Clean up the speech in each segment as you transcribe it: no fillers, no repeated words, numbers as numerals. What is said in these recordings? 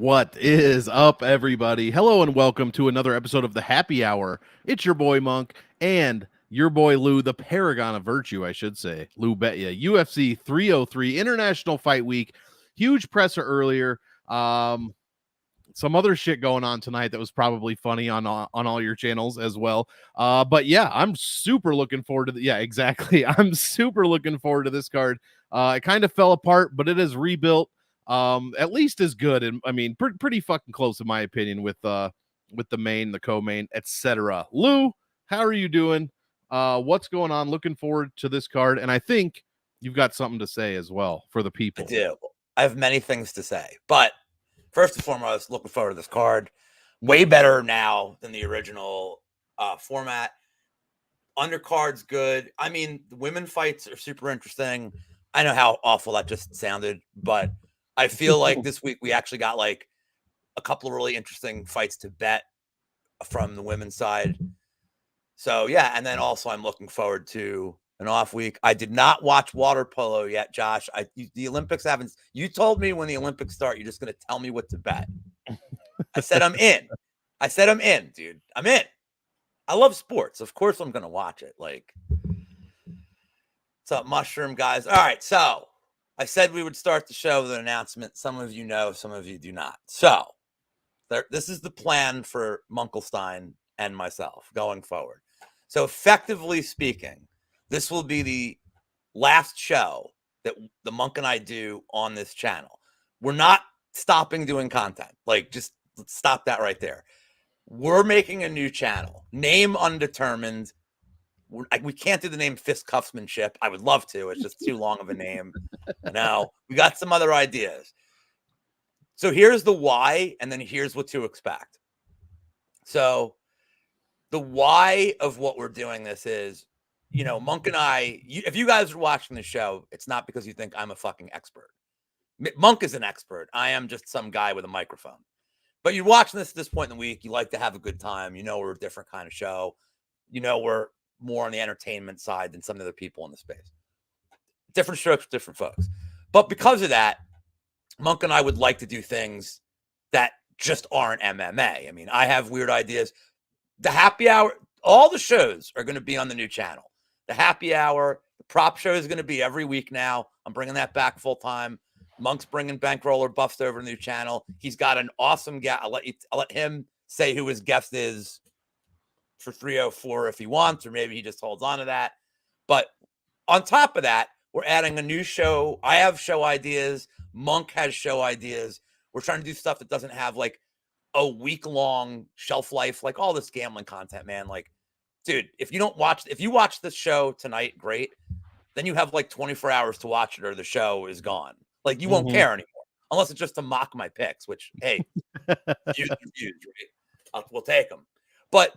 What is up, everybody? Hello and welcome to another episode of the Happy Hour. It's your boy Monk and your boy Lou, the paragon of virtue, I should say, Lou Betya. UFC 303 International Fight Week. Huge presser earlier. Some other shit going on tonight that was probably funny on all your channels as well. But yeah, I'm super looking forward to exactly. I'm super looking forward to this card. It kind of fell apart, but it is rebuilt. At least as good, and I mean pretty fucking close in my opinion with the main, the co-main, etc. Lou, how are you doing? What's going on? Looking forward to this card, and I think you've got something to say as well for the people. I do. I have many things to say, but first and foremost, looking forward to this card. Way better now than the original format. Undercard's good. I mean, the women fights are super interesting. I know how awful that just sounded, but I feel like this week we actually got like a couple of really interesting fights to bet from the women's side. So yeah, and then also I'm looking forward to an off week. I did not watch water polo yet, Josh. The Olympics haven't. You told me when the Olympics start, you're just going to tell me what to bet. I said I'm in. I said I'm in, dude. I'm in. I love sports. Of course I'm going to watch it. Like, what's up, mushroom guys? All right, so I said we would start the show with an announcement. Some of you know, some of you do not. So this is the plan for Munkelstein and myself going forward. So effectively speaking, this will be the last show that the Monk and I do on this channel. We're not stopping doing content. Like, just stop that right there. We're making a new channel. Name undetermined. We can't do the name Fistcuffsmanship. I would love to. It's just too long of a name. No, we got some other ideas. So here's the why, and then here's what to expect. So the why of what we're doing this is, you know, Monk and I, if you guys are watching the show, it's not because you think I'm a fucking expert. Monk is an expert. I am just some guy with a microphone. But you're watching this at this point in the week. You like to have a good time. You know, we're a different kind of show. You know, we're more on the entertainment side than some of the other people in the space. Different strokes, different folks. But because of that, Monk and I would like to do things that just aren't MMA. I mean, I have weird ideas. The happy hour, all the shows are going to be on the new channel. The happy hour, the prop show is going to be every week now. I'm bringing that back full time. Monk's bringing Bankroller Buffs over to the new channel. He's got an awesome guy. I'll let him say who his guest is for 304 if he wants, or maybe he just holds on to that. But on top of that, we're adding a new show. I have show ideas. Monk has show ideas. We're trying to do stuff that doesn't have like a week-long shelf life, like all this gambling content, man. Like, dude, if you watch this show tonight, great. Then you have like 24 hours to watch it or the show is gone. Like, you won't care anymore. Unless it's just to mock my picks, which, hey, views, right? We'll take them. But,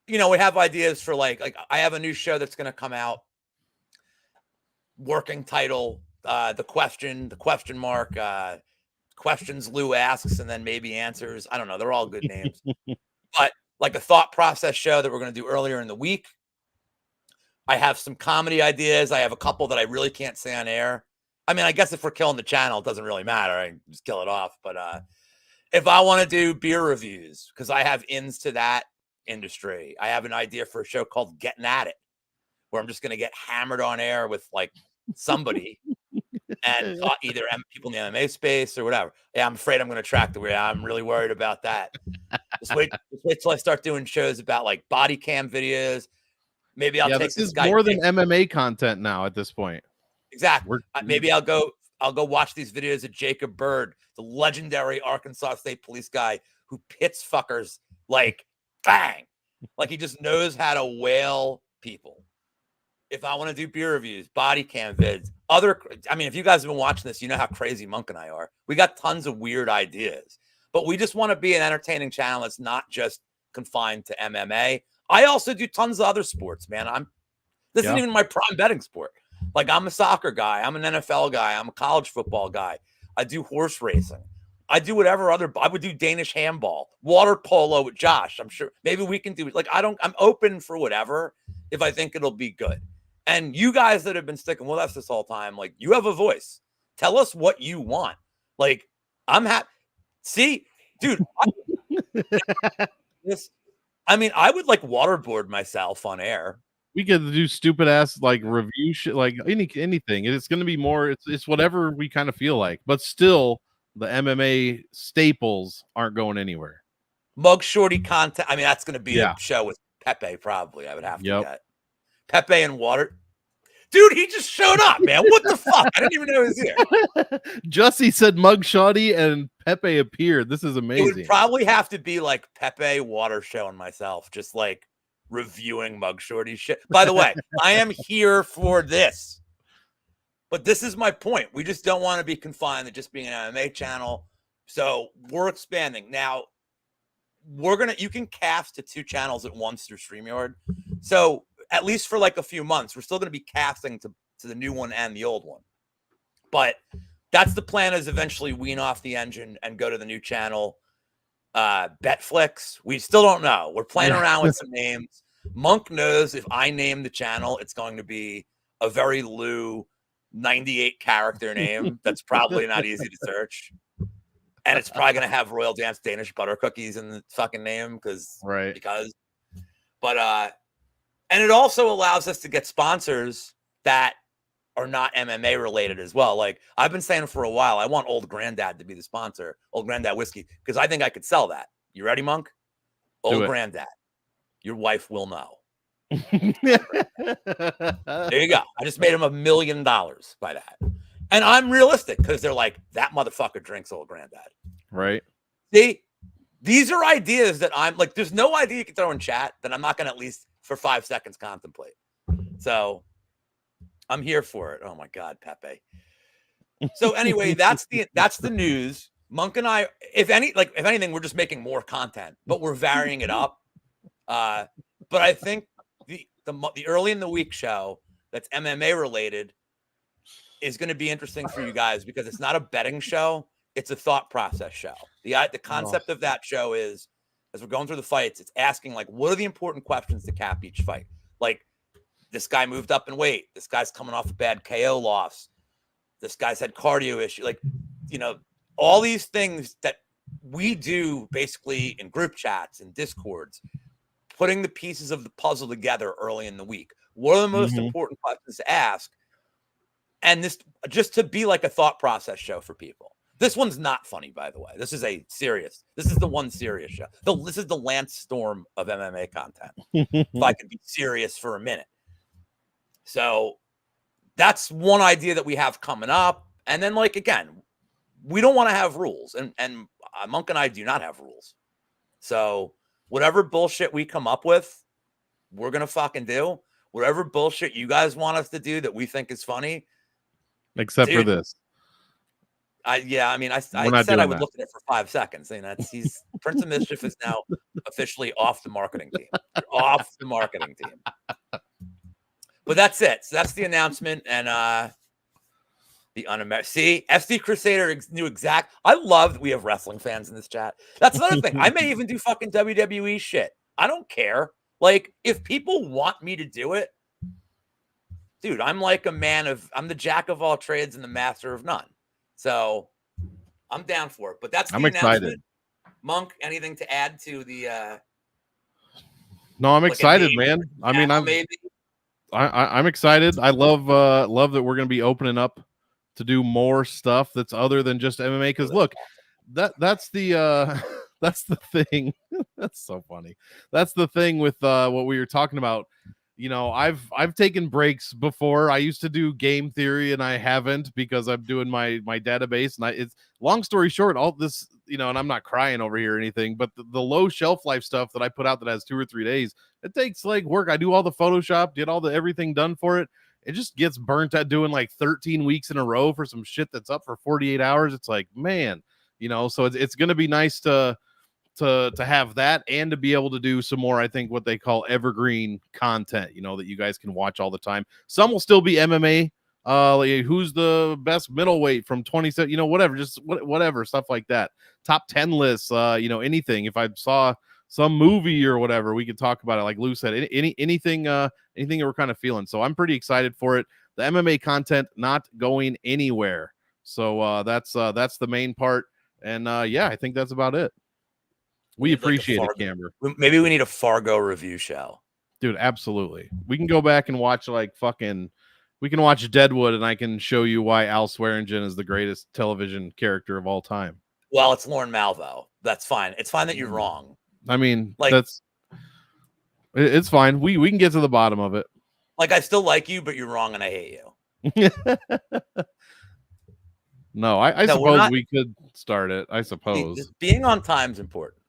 you know, we have ideas for like I have a new show that's going to come out. Working title, the question mark, questions Lou asks and then maybe answers. I don't know. They're all good names. But like a thought process show that we're going to do earlier in the week. I have some comedy ideas. I have a couple that I really can't say on air. I mean, I guess if we're killing the channel, it doesn't really matter. I can just kill it off. But if I want to do beer reviews, because I have ins to that industry, I have an idea for a show called Getting At It, where I'm just going to get hammered on air with like somebody and either people in the MMA space or whatever. Yeah, I'm afraid I'm going to track the way. I'm really worried about that. Just wait till I start doing shows about like body cam videos. Maybe I'll take this guy. More than MMA content now at this point. Exactly. Maybe I'll go watch these videos of Jacob Bird, the legendary Arkansas State Police guy who pits fuckers like bang, like he just knows how to whale people. If I want to do beer reviews, body cam vids, if you guys have been watching this, you know how crazy Monk and I are. We got tons of weird ideas, but we just want to be an entertaining channel that's not just confined to MMA. I also do tons of other sports, man. This isn't even my prime betting sport. Like, I'm a soccer guy. I'm an NFL guy. I'm a college football guy. I do horse racing. I do whatever I would do Danish handball, water polo with Josh. I'm sure maybe we can do it. Like, I'm open for whatever if I think it'll be good. And you guys that have been sticking with us this whole time, like, you have a voice. Tell us what you want. Like, I'm happy. See, dude. I mean, I would like waterboard myself on air. We could do stupid ass like review shit, like anything. It's going to be more. It's whatever we kind of feel like, but still, the MMA staples aren't going anywhere. Mug Shorty content. I mean, that's going to be Yeah. a show with Pepe. Probably, I would have to Yep. get Pepe and Water. Dude, he just showed up, man. What the fuck? I didn't even know he was here. Jussie said Mug Shotty and Pepe appeared. This is amazing. It would probably have to be like Pepe, Water Show, and myself, just like reviewing Mug Shorty shit. By the way, I am here for this. But this is my point. We just don't want to be confined to just being an MMA channel. So we're expanding. Now, you can cast to 2 channels at once through StreamYard. So at least for like a few months, we're still going to be casting to the new one and the old one. But that's the plan, is eventually wean off the engine and go to the new channel. Betflix, we still don't know. We're playing around with some names. Monk knows if I name the channel, it's going to be a very Lou 98 character name that's probably not easy to search. And it's probably going to have Royal Dance Danish butter cookies in the fucking name because. But and it also allows us to get sponsors that are not MMA related as well. Like I've been saying for a while, I want Old Granddad to be the sponsor, Old Granddad Whiskey, because I think I could sell that. You ready, Monk? Old Granddad. Your wife will know. There you go. I just made him $1 million by that. And I'm realistic because they're like, that motherfucker drinks Old Granddad. Right. See, these are ideas that I'm like, there's no idea you can throw in chat that I'm not going to at least for 5 seconds contemplate. So I'm here for it. Oh my God, Pepe. So anyway, that's the news. Monk and I, if anything, we're just making more content, but we're varying it up. But I think the early in the week show that's MMA related is going to be interesting for you guys because it's not a betting show. It's a thought process show. The concept of that show is, as we're going through the fights, it's asking like, what are the important questions to cap each fight? Like, this guy moved up in weight. This guy's coming off a bad KO loss. This guy's had cardio issue. Like, all these things that we do basically in group chats and Discords, putting the pieces of the puzzle together early in the week. What are the most important questions to ask? And this just to be like a thought process show for people. This one's not funny, by the way. This is the one serious show. This is the Lance Storm of MMA content. If I could be serious for a minute. So that's one idea that we have coming up. And then, like, again, we don't want to have rules. And Monk and I do not have rules. So whatever bullshit we come up with, we're going to fucking do. Whatever bullshit you guys want us to do that we think is funny. Except for this. I said I would look at it for 5 seconds. He's Prince of Mischief is now officially off the marketing team. Off the marketing team. But that's it. So that's the announcement. And the un-American. See, FC Crusader knew exact. I love that we have wrestling fans in this chat. That's another thing. I may even do fucking WWE shit. I don't care. Like, if people want me to do it, dude, I'm like I'm the jack of all trades and the master of none. So I'm down for it. But that's the announcement. Excited. Monk, anything to add to the No, I'm excited, man. I mean, I'm excited. I love that we're gonna be opening up to do more stuff that's other than just MMA. Because look, that's the that's the thing. That's so funny. That's the thing with what we were talking about. I've taken breaks before. I used to do game theory and I haven't because I'm doing my database. And it's long story short, all this, and I'm not crying over here or anything, but the low shelf life stuff that I put out that has 2 or 3 days, it takes like work. I do all the Photoshop, get all the everything done for it. It just gets burnt at doing like 13 weeks in a row for some shit that's up for 48 hours. It's like, man, so it's going to be nice to have that and to be able to do some more, I think what they call evergreen content, that you guys can watch all the time. Some will still be MMA, like who's the best middleweight from 27, whatever, just whatever stuff like that. Top 10 lists, anything. If I saw some movie or whatever, we could talk about it. Like Lou said, anything that we're kind of feeling. So I'm pretty excited for it. The MMA content not going anywhere. So that's the main part. And I think that's about it. We need, like, appreciate it, Camber. Maybe we need a Fargo review show. Dude, absolutely. We can go back and watch we can watch Deadwood, and I can show you why Al Swearingen is the greatest television character of all time. Well, it's Lorne Malvo. That's fine. It's fine that you're wrong. I mean, like, it's fine. We can get to the bottom of it. Like, I still like you, but you're wrong, and I hate you. No, I suppose we could start it. I suppose being on time is important.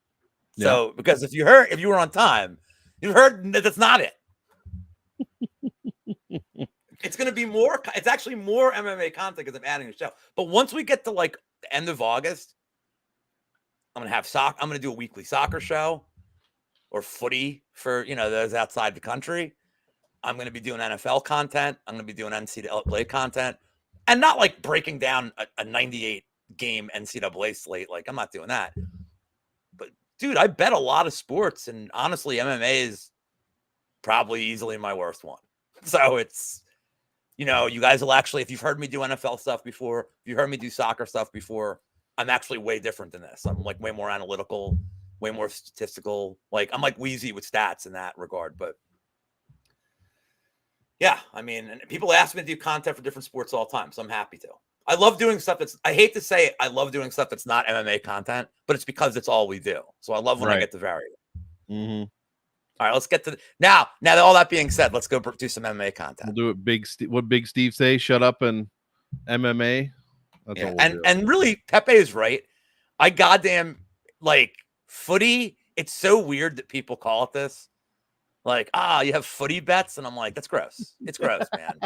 Yeah. So, because if you were on time, you've heard that that's not it. It's going to be more. It's actually more MMA content because I'm adding a show. But once we get to like the end of August, I'm going to have I'm going to do a weekly soccer show or footy for those outside the country. I'm going to be doing NFL content. I'm going to be doing NCAA content. And not like breaking down a 98 game NCAA slate. Like, I'm not doing that. But dude, I bet a lot of sports, and honestly, MMA is probably easily my worst one. So it's, you guys will actually, if you've heard me do NFL stuff before, if you heard me do soccer stuff before, I'm actually way different than this. I'm like way more analytical, way more statistical. Like, I'm like Wheezy with stats in that regard, but yeah, I mean, and people ask me to do content for different sports all the time, so I'm happy to. I love doing stuff I hate to say it, I love doing stuff that's not MMA content, but it's because it's all we do. So I love when I get to vary it. Mm-hmm. All right, let's get to now that all that being said, let's go do some MMA content. We'll do it what Big Steve say, shut up and MMA. That's all we'll do. And really, Pepe is right. I goddamn like footy, it's so weird that people call it this. Like, you have footy bets? And I'm like, that's gross. It's gross, man.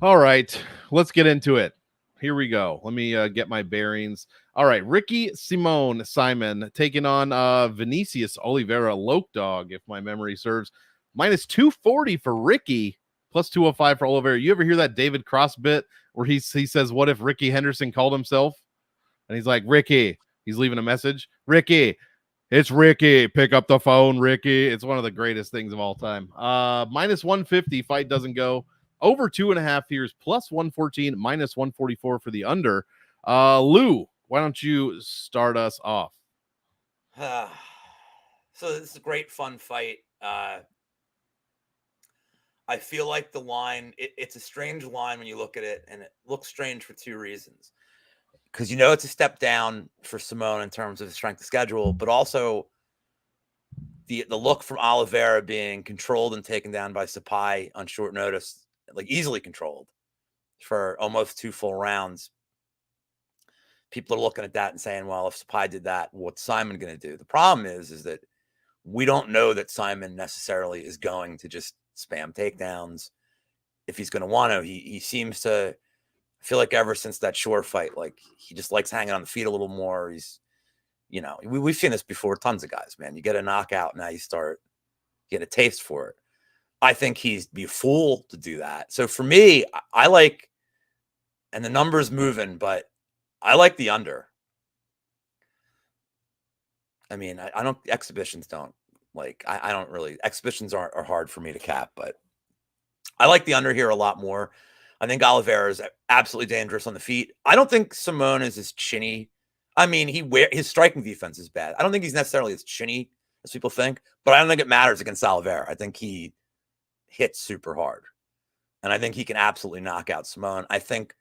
All right, let's get into it. Here we go. Let me get my bearings. All right, Ricky Simon taking on Vinicius Oliveira Loke Dog, if my memory serves. Minus 240 for Ricky, plus 205 for Oliveira. You ever hear that David Cross bit where he says, what if Ricky Henderson called himself? And he's like, Ricky. He's leaving a message. Ricky. It's Ricky. Pick up the phone, Ricky. It's one of the greatest things of all time. Minus 150. Fight doesn't go. Over 2.5 years. Plus 114. Minus 144 for the under. Lou, why don't you start us off? So this is a great, fun fight. I feel like the line, it's a strange line when you look at it, and it looks strange for two reasons. Because it's a step down for Simone in terms of strength of schedule, but also the look from Oliveira being controlled and taken down by Sapai on short notice, like easily controlled for almost 2 full rounds. People are looking at that and saying, well, if Sapai did that, what's Simon going to do? The problem is that we don't know that Simon necessarily is going to just spam takedowns. If he's going to want to, he seems to feel like ever since that Shore fight, like he just likes hanging on the feet a little more. He's, we've seen this before. Tons of guys, man. You get a knockout, now you get a taste for it. I think he'd be a fool to do that. So for me, I like, and the number's moving, but I like the under. I mean, I don't, exhibitions don't like, I don't really, exhibitions are hard for me to cap, but I like the under here a lot more. I think Oliveira is absolutely dangerous on the feet. I don't think Simone is as chinny. I mean, his striking defense is bad. I don't think he's necessarily as chinny as people think, but I don't think it matters against Oliveira. I think he hits super hard, and I think he can absolutely knock out Simone. I think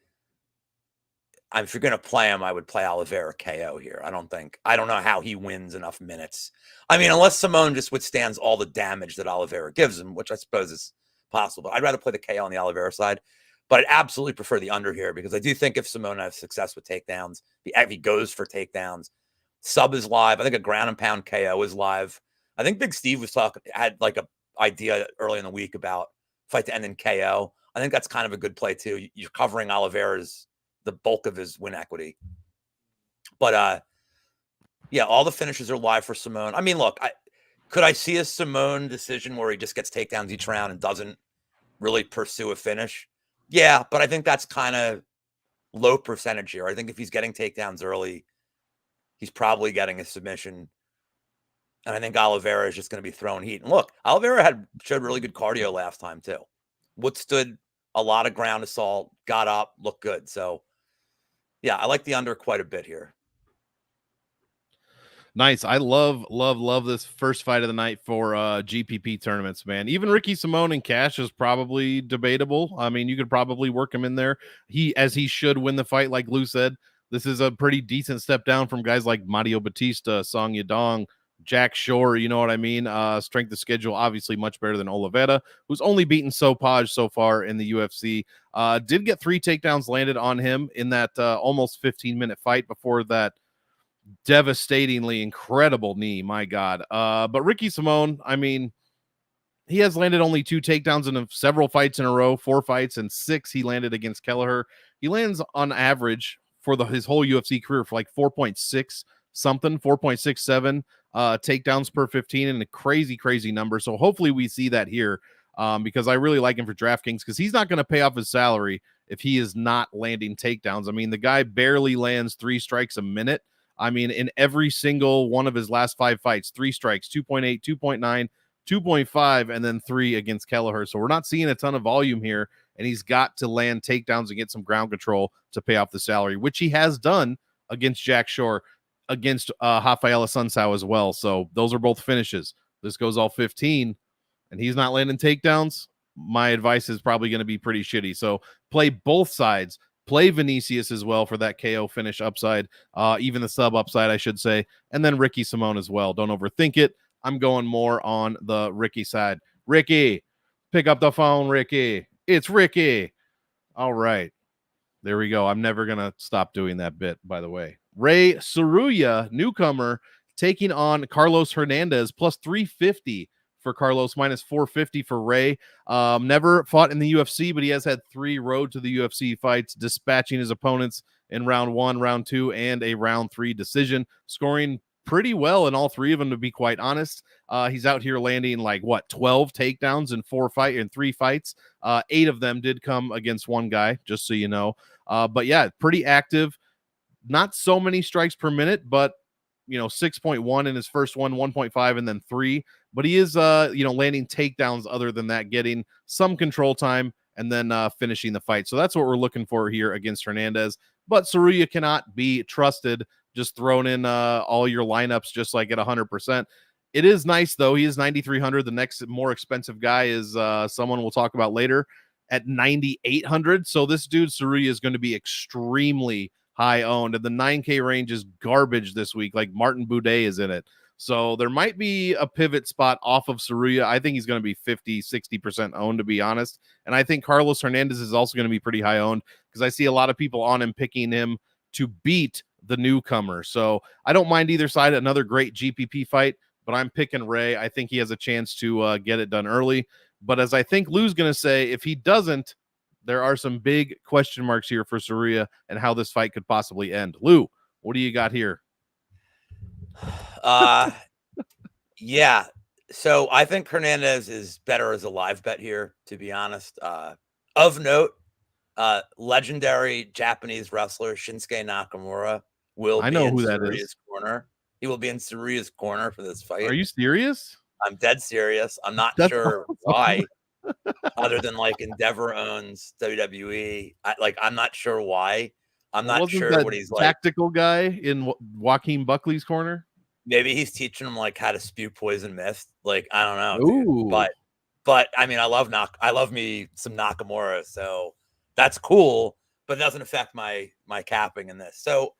if you're going to play him, I would play Oliveira KO here. I don't know how he wins enough minutes. I mean, unless Simone just withstands all the damage that Oliveira gives him, which I suppose is possible. But I'd rather play the KO on the Oliveira side. But I'd absolutely prefer the under here because I do think if Simone has success with takedowns, if he goes for takedowns, sub is live. I think a ground and pound KO is live. I think Big Steve had like a idea early in the week about fight to end in KO. I think that's kind of a good play too. You're covering Oliveira's, the bulk of his win equity. But yeah, all the finishes are live for Simone. I mean, look, could I see a Simone decision where he just gets takedowns each round and doesn't really pursue a finish? Yeah, but I think that's kind of low percentage here. I think if he's getting takedowns early, he's probably getting a submission. And I think Oliveira is just going to be throwing heat. And look, Oliveira showed really good cardio last time too. Withstood a lot of ground assault, got up, looked good. So yeah, I like the under quite a bit here. Nice. I love this first fight of the night for GPP tournaments, man. Even Ricky Simone and Cash is probably debatable. I mean, you could probably work him in there. He should win the fight, like Lou said. This is a pretty decent step down from guys like Mario Batista, Song Yadong, Jack Shore. You know what I mean? Strength of schedule, obviously much better than Oliveira, who's only beaten Sopaj so far in the UFC. Did get 3 takedowns landed on him in that almost 15-minute fight before that devastatingly incredible knee. My God. But Ricky Simone, I mean, he has landed only 2 takedowns in several fights in a row, 4 fights, and 6 he landed against Kelleher. He lands on average for his whole UFC career for like 4.6 something, 4.67 takedowns per 15, and a crazy number. So hopefully we see that here, because I really like him for DraftKings, because he's not going to pay off his salary if he is not landing takedowns. I mean, the guy barely lands 3 strikes a minute. I mean, in every single one of his last 5 fights, 3 strikes, 2.8, 2.9, 2.5, and then 3 against Kelleher. So we're not seeing a ton of volume here, and he's got to land takedowns and get some ground control to pay off the salary, which he has done against Jack Shore, against Rafaela Sunsao as well. So those are both finishes. This goes all 15, and he's not landing takedowns. My advice is probably going to be pretty shitty. So play both sides. Play Vinicius as well for that KO finish upside, even the sub upside, I should say, and then Ricky Simone as well. Don't overthink it. I'm going more on the Ricky side. Ricky, pick up the phone, Ricky. It's Ricky. All right. There we go. I'm never going to stop doing that bit, by the way. Ray Seruya, newcomer, taking on Carlos Hernandez, plus 350 for Carlos, minus 450 for Ray. Never fought in the UFC, but he has had 3 road to the UFC fights, dispatching his opponents in round 1, round 2, and a round 3 decision, scoring pretty well in all 3 of them, to be quite honest. He's out here landing like 12 takedowns in 3 fights. 8 of them did come against one guy, just so you know. But yeah, pretty active. Not so many strikes per minute, but 6.1 in his first one, 1.5, and then 3. But he is, landing takedowns other than that, getting some control time, and then finishing the fight. So that's what we're looking for here against Hernandez. But Seruya cannot be trusted just thrown in all your lineups just like at 100%. It is nice, though. He is 9,300. The next more expensive guy is someone we'll talk about later at 9,800. So this dude, Seruya, is going to be extremely high owned, and the 9K range is garbage this week. Like Martin Buday is in it. So there might be a pivot spot off of Seruya. I think he's going to be 50-60% owned, to be honest. And I think Carlos Hernandez is also going to be pretty high owned, because I see a lot of people on him picking him to beat the newcomer. So I don't mind either side. Another great GPP fight, but I'm picking Ray. I think he has a chance to get it done early. But as I think Lou's going to say, if he doesn't, there are some big question marks here for Seruya and how this fight could possibly end. Lou, what do you got here? Yeah. So I think Hernandez is better as a live bet here, to be honest. Of note, legendary Japanese wrestler Shinsuke Nakamura will be in Seruya's corner. He will be in Seruya's corner for this fight. Are you serious? I'm dead serious. I'm not sure why. Other than like Endeavor owns WWE, I'm not sure why. I'm not sure what he's like. Tactical guy in Joaquin Buckley's corner. Maybe he's teaching him like how to spew poison mist. Like I don't know, dude. But I mean, I love me some Nakamura, so that's cool. But it doesn't affect my capping in this. So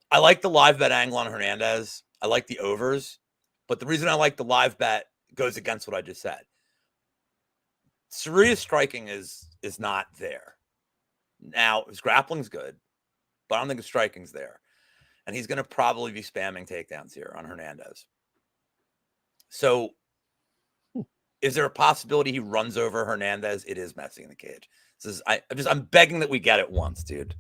I like the live bet angle on Hernandez. I like the overs, but the reason I like the live bet goes against what I just said. Seruya's striking is not there. Now, his grappling's good, but I don't think his striking's there. And he's going to probably be spamming takedowns here on Hernandez. So is there a possibility he runs over Hernandez? It is messy in the cage. I'm begging that we get it once, dude.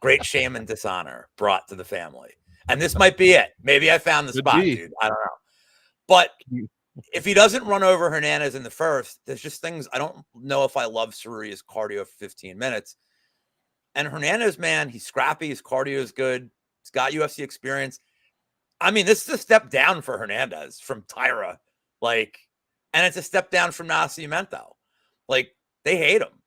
Great shame and dishonor brought to the family. And this might be it. Maybe I found the spot, dude. I don't know. But if he doesn't run over Hernandez in the first, there's just things I don't know if I love Seruya's cardio for 15 minutes. And Hernandez, man, he's scrappy. His cardio is good. He's got UFC experience. I mean, this is a step down for Hernandez from Tyra. And it's a step down from Nascimento. They hate him.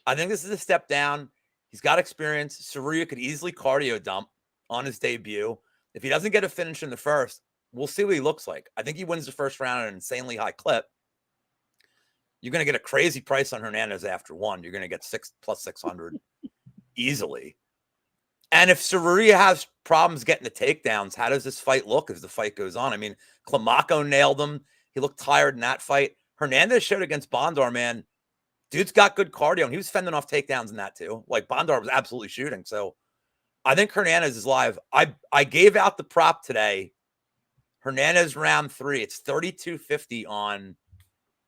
I think this is a step down. He's got experience. Seruya could easily cardio dump on his debut. If he doesn't get a finish in the first, we'll see what he looks like. I think he wins the first round at an insanely high clip. You're going to get a crazy price on Hernandez after 1. You're going to get 6 plus 600 easily. And if Seruya has problems getting the takedowns, how does this fight look as the fight goes on? I mean, Climaco nailed him. He looked tired in that fight. Hernandez showed against Bondar, man. Dude's got good cardio, and he was fending off takedowns in that too. Like, Bondar was absolutely shooting. So I think Hernandez is live. I gave out the prop today. Hernandez round 3. It's 32.50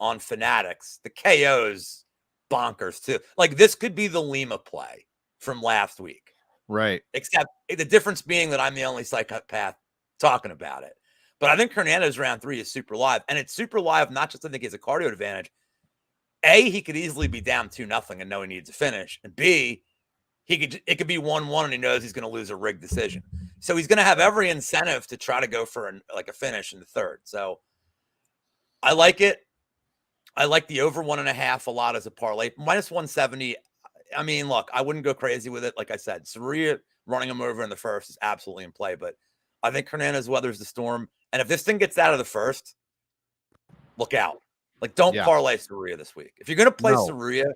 on Fanatics. The KO's bonkers too. Like, this could be the Lima play from last week. Right. Except the difference being that I'm the only psychopath talking about it. But I think Hernandez round 3 is super live. And it's super live, not just I think he has a cardio advantage. A, he could easily be down 2-0 and know he needs a finish. And B, it could be 1-1 and he knows he's going to lose a rigged decision. So he's going to have every incentive to try to go for a finish in the third. So I like it. I like the over 1.5 a lot as a parlay. Minus 170. I mean, look, I wouldn't go crazy with it. Like I said, Seruya running him over in the first is absolutely in play, but I think Hernandez weathers the storm. And if this thing gets out of the first, look out. Like, don't parlay Seruya this week. If you're going to play Seruya,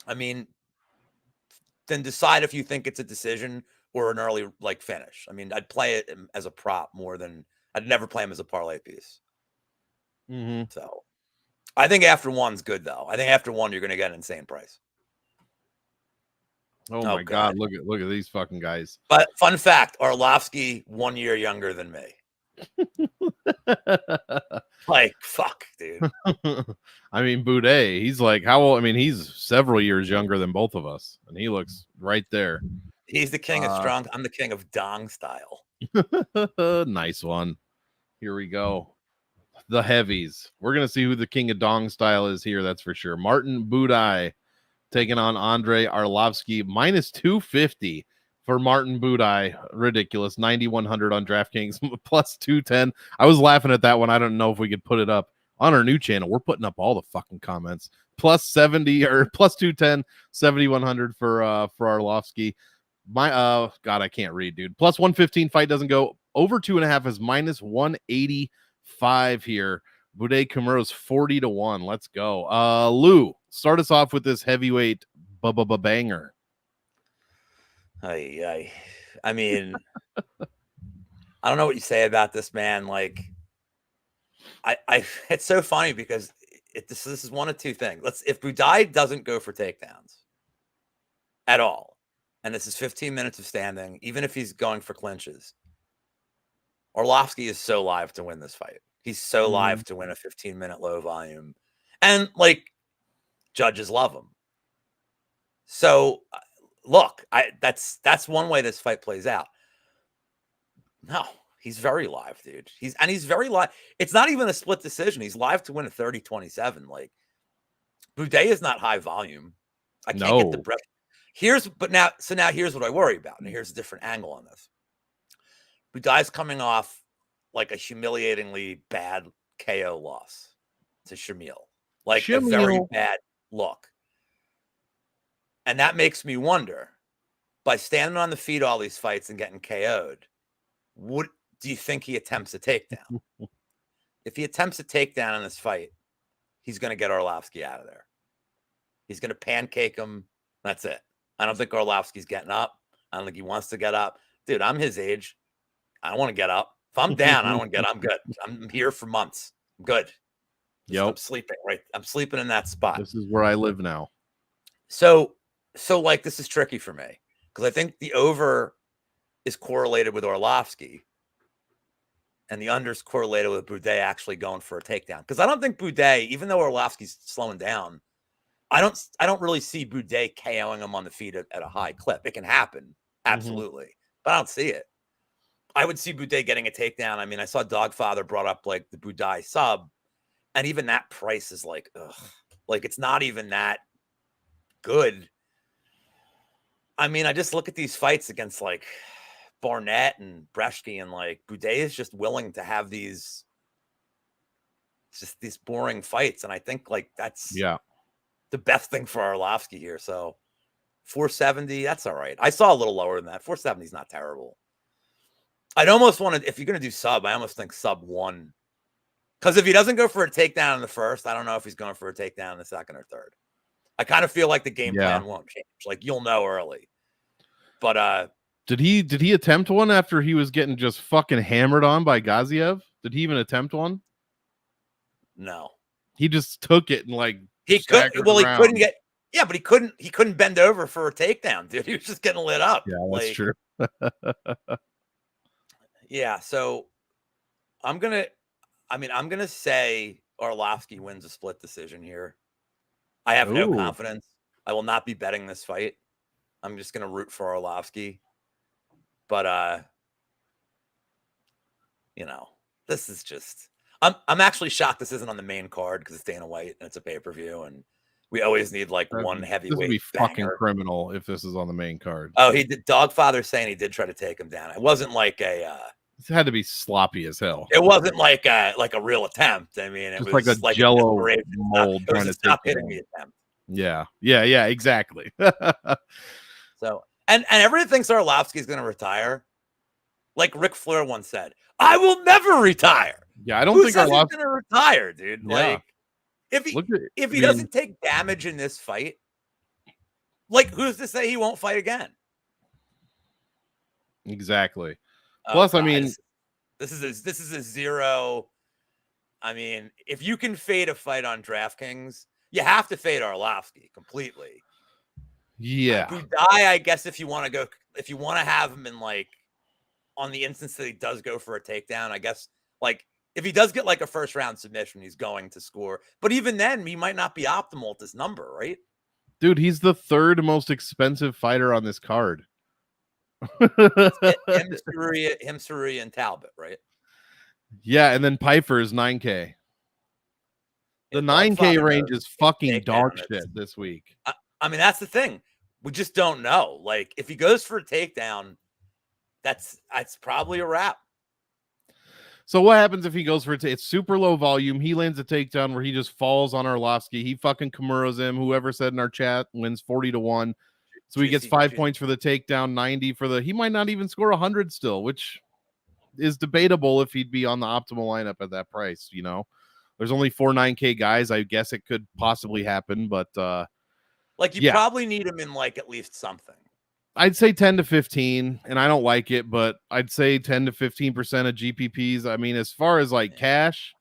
I mean, then decide if you think it's a decision or an early finish. I mean, I'd play it as a prop more than I'd never play him as a parlay piece. Mm-hmm. So I think after 1's good though. I think after 1 you're going to get an insane price. Oh my God! Look at these fucking guys. But fun fact: Arlovski 1 year younger than me. Fuck, dude. I mean, Buday, he's like how old? I mean, he's several years younger than both of us, and he looks right there. He's the king of strong. I'm the king of dong style. Nice one. Here we go. The heavies. We're gonna see who the king of dong style is here. That's for sure. Martin Buday taking on Andre Arlovski. Minus 250 for Martin Buday. Ridiculous. 9,100 on DraftKings. Plus 210. I was laughing at that one. I don't know if we could put it up on our new channel. We're putting up all the fucking comments. Plus 70 or plus 210. 7,100 for Arlovski. My God, I can't read, dude. Plus 115 fight doesn't go. Over 2.5 is minus 185 here. Buday Camurro's 40-1. Let's go. Lou, start us off with this heavyweight banger. I mean, I don't know what you say about this, man. Like, it's so funny because this is one of two things. If Buday doesn't go for takedowns at all, and this is 15 minutes of standing, even if he's going for clinches, Arlovski is so live to win this fight. He's so live to win a 15-minute low volume. And, judges love him. So, look, that's one way this fight plays out. No, he's very live, dude. He's very live. It's not even a split decision. He's live to win a 30-27. Buday is not high volume. I can't get the breath. Now here's what I worry about. And here's a different angle on this. Buday's coming off a humiliatingly bad KO loss to Shamil. A very bad look. And that makes me wonder, by standing on the feet all these fights and getting KO'd, do you think he attempts a takedown? If he attempts a takedown in this fight, he's going to get Arlovski out of there. He's going to pancake him. That's it. I don't think Arlovski's getting up. I don't think he wants to get up. Dude, I'm his age. I don't want to get up. If I'm down, I don't want to get up. I'm good. I'm here for months. I'm good. Yep. I'm sleeping, right? I'm sleeping in that spot. This is where I live now. So this is tricky for me because I think the over is correlated with Arlovski and the under is correlated with Buday actually going for a takedown. Because I don't think Buday, even though Arlovski's slowing down, I don't really see Buday KOing him on the feet at a high clip. It can happen. Absolutely. But I don't see it. I would see Buday getting a takedown. I mean, I saw Dogfather brought up the Buday sub, and even that price is ugh. It's not even that good. I mean, I just look at these fights against Barnett and Breshki, and Buday is just willing to have these boring fights. And I think that's the best thing for Arlovski here. So 470, that's all right. I saw a little lower than that. 470 is not terrible. I'd almost want to, if you're going to do sub, I almost think sub 1. Because if he doesn't go for a takedown in the first, I don't know if he's going for a takedown in the second or third. I kind of feel like the game plan won't change. Like, you'll know early. But did he attempt one after he was getting just fucking hammered on by Gaziev? Did he even attempt one? No. He just took it and like he could. Well, he couldn't get. Yeah, but he couldn't bend over for a takedown, dude. He was just getting lit up. Yeah, that's true. Yeah, so I'm gonna say Arlovski wins a split decision here. I have no confidence. I will not be betting this fight. I'm just gonna root for Arlovski. But this is just. I'm actually shocked this isn't on the main card because it's Dana White and it's a pay-per-view, and we always need like one heavyweight. This would be fucking criminal if this is on the main card. Oh, he did. Dogfather saying he did try to take him down. It wasn't like a. It had to be sloppy as hell. It wasn't like a real attempt. I mean, it just was like a Jello mold trying to stop hitting the attempt. Yeah, exactly. So, and everybody thinks Arlovski's going to retire. Like Ric Flair once said, "I will never retire." Yeah, I don't think Arlovski's going to retire, dude. Yeah. Like, if he doesn't take damage in this fight, like, who's to say he won't fight again? Exactly. Plus, I mean, this is a zero. I mean, if you can fade a fight on DraftKings, you have to fade Arlovski completely. Yeah. Buday, I guess if you want to have him in like on the instance that he does go for a takedown, I guess like if he does get like a first round submission, he's going to score. But even then, he might not be optimal at this number, right? Dude, he's the third most expensive fighter on this card. him, Seruya, and Talbot, right? Yeah, and then Pyfer is 9K. The 9K range is fucking dog shit this week. I mean, that's the thing. We just don't know. Like, if he goes for a takedown, that's probably a wrap. So what happens if he goes for it? It's super low volume. He lands a takedown where he just falls on Arlovski. He fucking Kimuras him. Whoever said in our chat wins 40-1. So he gets 5 points for the takedown, 90 for the. He might not even score 100 still, which is debatable if he'd be on the optimal lineup at that price. There's only 4 9K guys. I guess it could possibly happen, but you probably need him in like at least something. I'd say 10 to 15, and I don't like it, but I'd say 10 to 15% of GPPs. I mean, as far as like cash,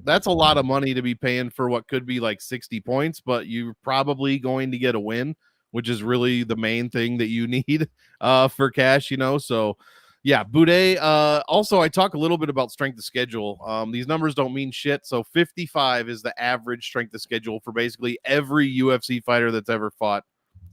that's a lot of money to be paying for what could be like 60 points, but you're probably going to get a win, which is really the main thing that you need for cash, So, yeah, Buday. Also, I talk a little bit about strength of schedule. These numbers don't mean shit. So 55 is the average strength of schedule for basically every UFC fighter that's ever fought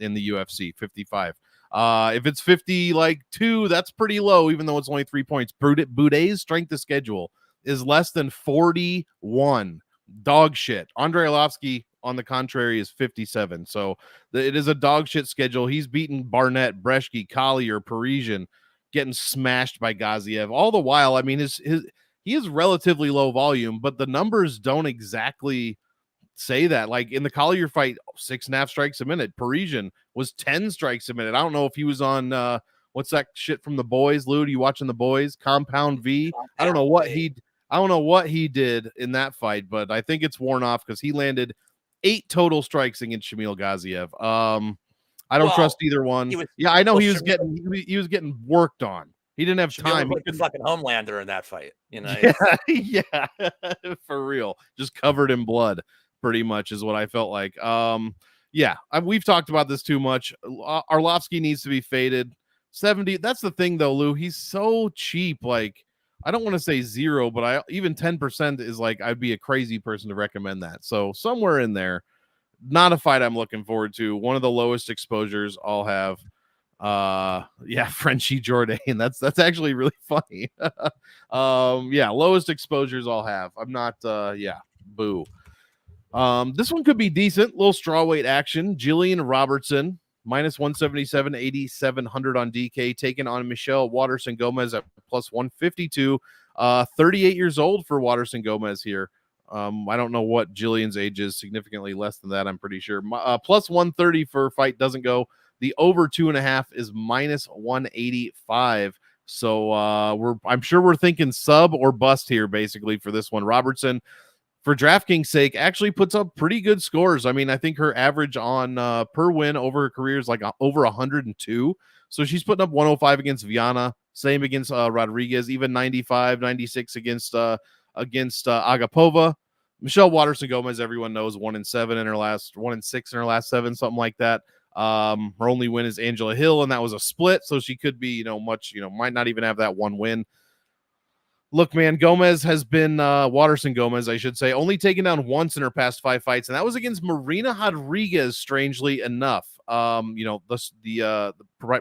in the UFC. 55. If it's 52, that's pretty low, even though it's only 3 points. Buday's strength of schedule is less than 41. Dog shit. Andre Arlovski, on the contrary, is 57. So it is a dog shit schedule. He's beaten Barnett, Breshke, Collier, Parisian, getting smashed by Gaziev. All the while, I mean, he is relatively low volume, but the numbers don't exactly say that. Like in the Collier fight, 6.5 strikes a minute. Parisian was 10 strikes a minute. I don't know if he was on what's that shit from The Boys? Lou, you watching The Boys? Compound V? I don't know what he did in that fight, but I think it's worn off because he landed 8 total strikes against Shamil Gaziev. I don't trust either one. I know he was getting worked on. He didn't have time. He was fucking Homelander in that fight, Yeah, for real. Just covered in blood, pretty much is what I felt like. We've talked about this too much. Arlovski needs to be faded. 70. That's the thing, though, Lou. He's so cheap. Like, I don't want to say 0, but even 10% is like I'd be a crazy person to recommend that. So somewhere in there. Not a fight I'm looking forward to. One of the lowest exposures I'll have. Frenchie Jourdain. That's actually really funny. Lowest exposures I'll have. I'm not boo. This one could be decent. Little strawweight action. Jillian Robertson minus 177, 8,700 on DK, taking on Michelle Waterson Gomez at plus 152. 38 years old for Waterson Gomez here. I don't know what Jillian's age is, significantly less than that, I'm pretty sure. Plus 130 for fight doesn't go. The over 2.5 is minus 185. So I'm sure we're thinking sub or bust here, basically, for this one. Robertson, for DraftKings' sake, actually puts up pretty good scores. I mean, I think her average on per win over her career is like over 102. So she's putting up 105 against Viana, same against Rodriguez, even 95, 96 against Agapova. Michelle Waterson Gomez, everyone knows, 1-6 in her last 7, something like that. Her only win is Angela Hill, and that was a split, so she could be, might not even have that one win. Look, man, Gomez has been Waterson Gomez, I should say, only taken down once in her past 5 fights, and that was against Marina Rodriguez, strangely enough. The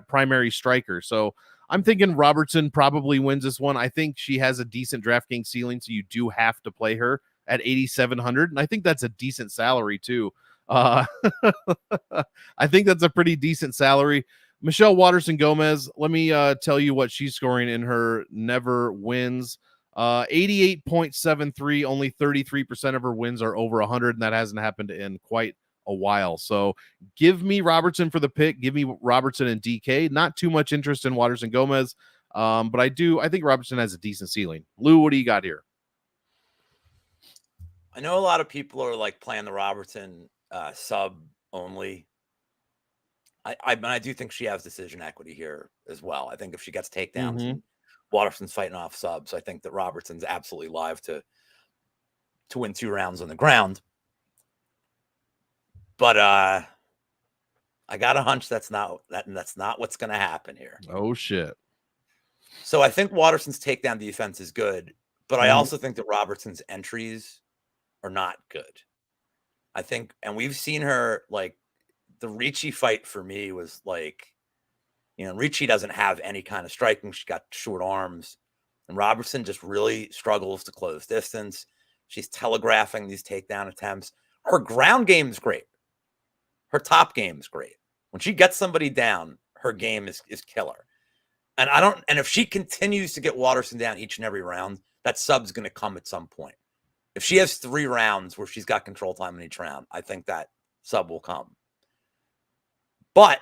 primary striker. So I'm thinking Robertson probably wins this one. I think she has a decent DraftKings ceiling, so you do have to play her at 8,700, and I think that's a decent salary too. I think that's a pretty decent salary. Michelle Waterson Gomez, let me tell you what she's scoring in her never wins. 88.73, only 33% of her wins are over 100, and that hasn't happened in quite a while. So give me Robertson for the pick. Give me Robertson and DK. Not too much interest in Waterson Gomez, but I think Robertson has a decent ceiling. Lou, what do you got here? I know a lot of people are like playing the Robertson sub only. I do think she has decision equity here as well. I think if she gets takedowns and Waterson's fighting off subs, I think that Robertson's absolutely live to win 2 rounds on the ground. But I got a hunch that's not what's going to happen here. Oh shit! So I think Waterson's takedown defense is good, but I also think that Robertson's entries are not good. I think, and we've seen her, like, the Ricci fight for me was like, Ricci doesn't have any kind of striking. She's got short arms, and Robertson just really struggles to close distance. She's telegraphing these takedown attempts. Her ground game is great. Her top game is great. When she gets somebody down, her game is killer. And if she continues to get Waterson down each and every round, that sub's going to come at some point. If she has 3 rounds where she's got control time in each round, I think that sub will come. But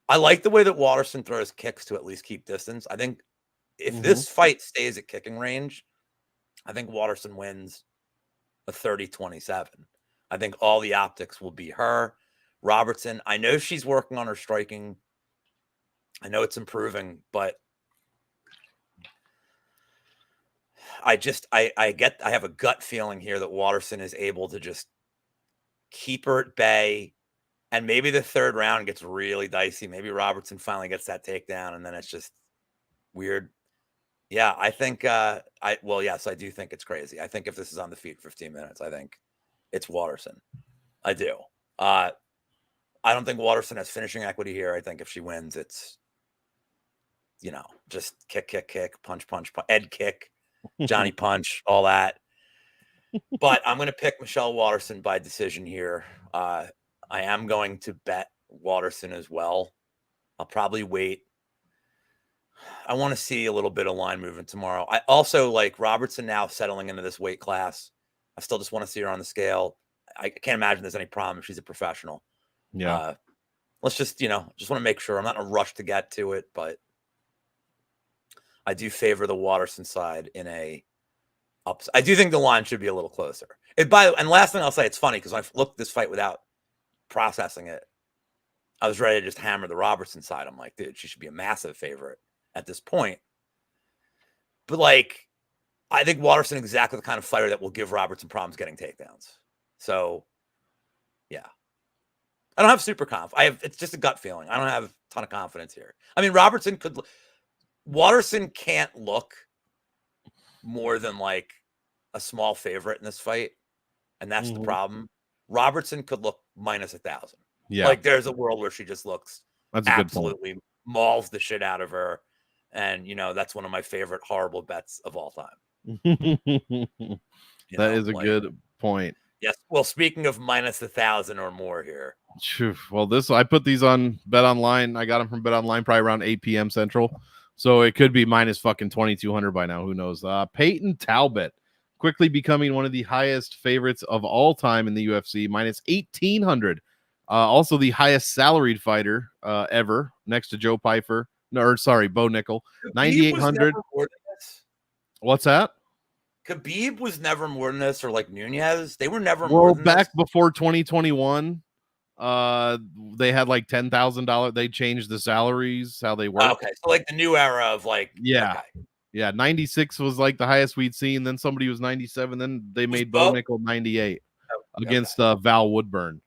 I like the way that Waterson throws kicks to at least keep distance. I think if this fight stays at kicking range, I think Waterson wins a 30-27. I think all the optics will be her. Robertson, I know she's working on her striking. I know it's improving, but I have a gut feeling here that Waterson is able to just keep her at bay. And maybe the 3rd round gets really dicey. Maybe Robertson finally gets that takedown, and then it's just weird. Yeah, I think yes, I do think it's crazy. I think if this is on the feet 15 minutes, I think it's Waterson. I do. I don't think Waterson has finishing equity here. I think if she wins, it's, just kick, punch, Ed kick, Johnny punch, all that. But I'm going to pick Michelle Waterson by decision here. I am going to bet Waterson as well. I'll probably wait. I want to see a little bit of line movement tomorrow. I also like Robertson now settling into this weight class. I still just want to see her on the scale. I can't imagine there's any problem if she's a professional. Yeah. Let's just want to make sure. I'm not in a rush to get to it, but I do favor the Waterson side in a ups. I do think the line should be a little closer. And last thing I'll say, it's funny because when I looked at this fight without processing it, I was ready to just hammer the Robertson side. I'm like, dude, she should be a massive favorite at this point. But like, I think Waterson is exactly the kind of fighter that will give Robertson problems getting takedowns. So, yeah. I don't have super confidence. It's just a gut feeling. I don't have a ton of confidence here. I mean, Waterson can't look more than like a small favorite in this fight. And that's the problem. Robertson could look minus 1,000. Yeah. Like there's a world where she just looks that's a absolutely good mauls the shit out of her. And, that's one of my favorite horrible bets of all time. That is a good point. Yes. Well, speaking of minus 1,000 or more here. Well, I put these on Bet Online. I got them from Bet Online probably around 8 p.m. Central. So it could be minus fucking 2,200 by now. Who knows? Payton Talbott quickly becoming one of the highest favorites of all time in the UFC, minus 1,800 Also the highest salaried fighter ever, next to Joe Pyfer. No, or sorry, Bo Nickel. 9,800. What's that? Khabib was never more than this, or like Nunez. They were never Well, more than back this. before 2021, they had like $10,000. They changed the salaries, how they work. Okay, so like the new era of like, yeah. Okay. Yeah, 96 was like the highest we'd seen. Then somebody was 97. Then they made Bo Nickel 98 against Val Woodburn.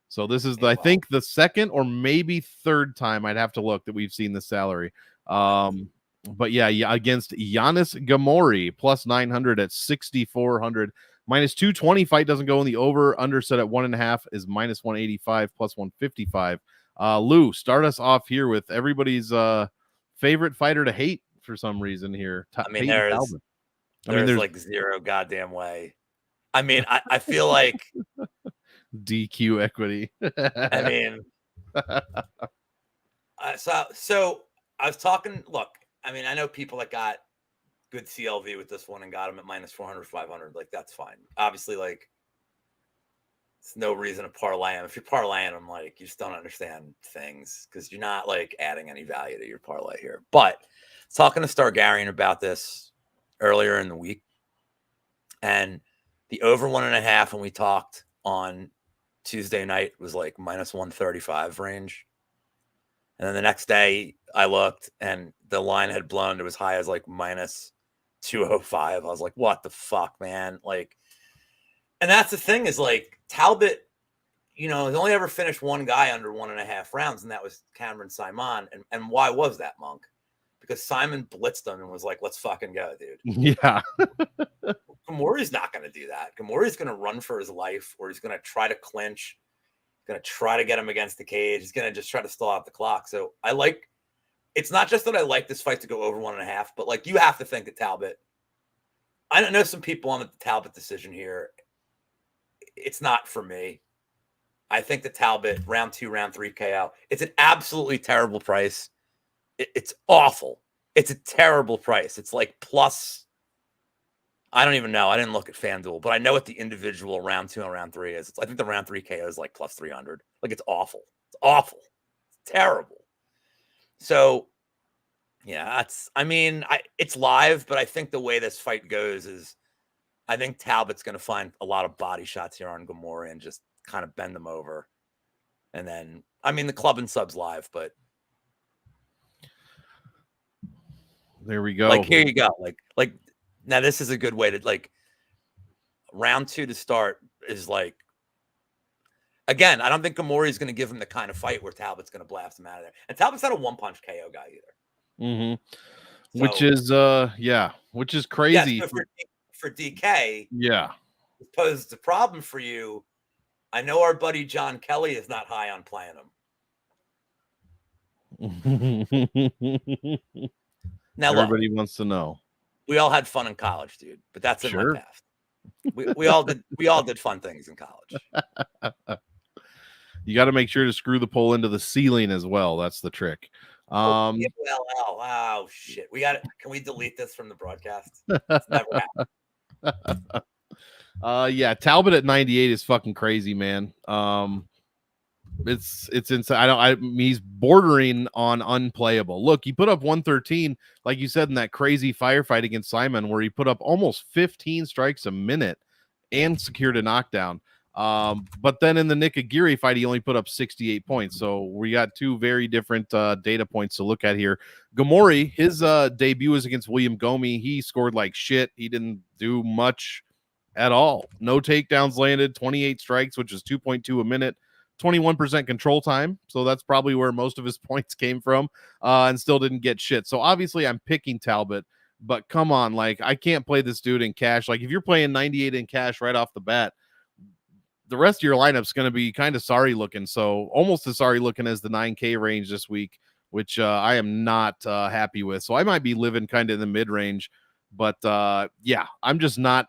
So this is, I think, the second or maybe third time, I'd have to look, that we've seen the salary. But yeah, against Yanis Ghemmouri, plus 900 at 6,400. Minus 220 fight doesn't go in the over. Under set at 1.5 is minus 185, plus 155. Lou, start us off here with everybody's favorite fighter to hate for some reason here. There's like zero goddamn way. I mean, I feel like DQ equity. I mean, so I was talking. Look, I mean, I know people that got good CLV with this one and got them at minus 400, 500. Like, that's fine. Obviously, like, it's no reason to parlay them. If you're parlaying them, like, you just don't understand things because you're not like adding any value to your parlay here. But talking to Stargarian about this earlier in the week, and the over 1.5 when we talked on Tuesday night was like minus 135 range. And then the next day I looked and the line had blown to as high as like minus 205. I was like, what the fuck, man? Like, and that's the thing is like Talbot, you know, has only ever finished one guy under 1.5 rounds, and that was Cameron Simon. And why was that, Monk? Because Simon blitzed him and was like, let's fucking go, dude. Yeah. Ghemmouri's not going to do that. Ghemmouri's going to run for his life, or he's going to try to clinch, going to try to get him against the cage. He's going to just try to stall out the clock. So I like, it's not just that I like this fight to go over 1.5, but like you have to think that Talbot, I don't know some people on the Talbot decision here. It's not for me. I think the Talbot round 2, round 3 KO. It's an absolutely terrible price. It's awful. It's a terrible price. It's like plus, I don't even know. I didn't look at FanDuel, but I know what the individual round 2 and round 3 is. I think the round 3 KO is like plus 300. Like, it's awful. It's awful. It's terrible. So, yeah, it's live, but I think the way this fight goes is I think Talbot's going to find a lot of body shots here on Ghemmouri and just kind of bend them over. And then, the club and subs live, but there we go. Like, here you go. Like now this is a good way to, like, round 2 to start is like, again, I don't think Ghemmouri is going to give him the kind of fight where Talbot's going to blast him out of there. And Talbot's not a one-punch KO guy either. Mm-hmm. Which is crazy. Yes, for DK. Yeah. Poses a problem for you. I know our buddy John Kelly is not high on playing him. Now, everybody wants to know. We all had fun in college, dude, but that's in my past. We all did fun things in college. You got to make sure to screw the pole into the ceiling as well. That's the trick. Oh shit. Can we delete this from the broadcast? It's never happened. Yeah, Talbot at 98 is fucking crazy, man. It's insane. He's bordering on unplayable. Look, he put up 113, like you said, in that crazy firefight against Simon, where he put up almost 15 strikes a minute and secured a knockdown. But then in the Nikagiri fight, he only put up 68 points. So we got two very different data points to look at here. Ghemmouri, his debut was against William Gomi. He scored like shit. He didn't do much at all. No takedowns landed, 28 strikes, which is 2.2 a minute. 21% control time, so that's probably where most of his points came from, and still didn't get shit. So obviously I'm picking Talbot, but come on, like, I can't play this dude in cash. Like, if you're playing 98 in cash right off the bat, the rest of your lineup's going to be kind of sorry looking, so almost as sorry looking as the 9K range this week, which I am not happy with. So I might be living kind of in the mid-range, but yeah, I'm just not.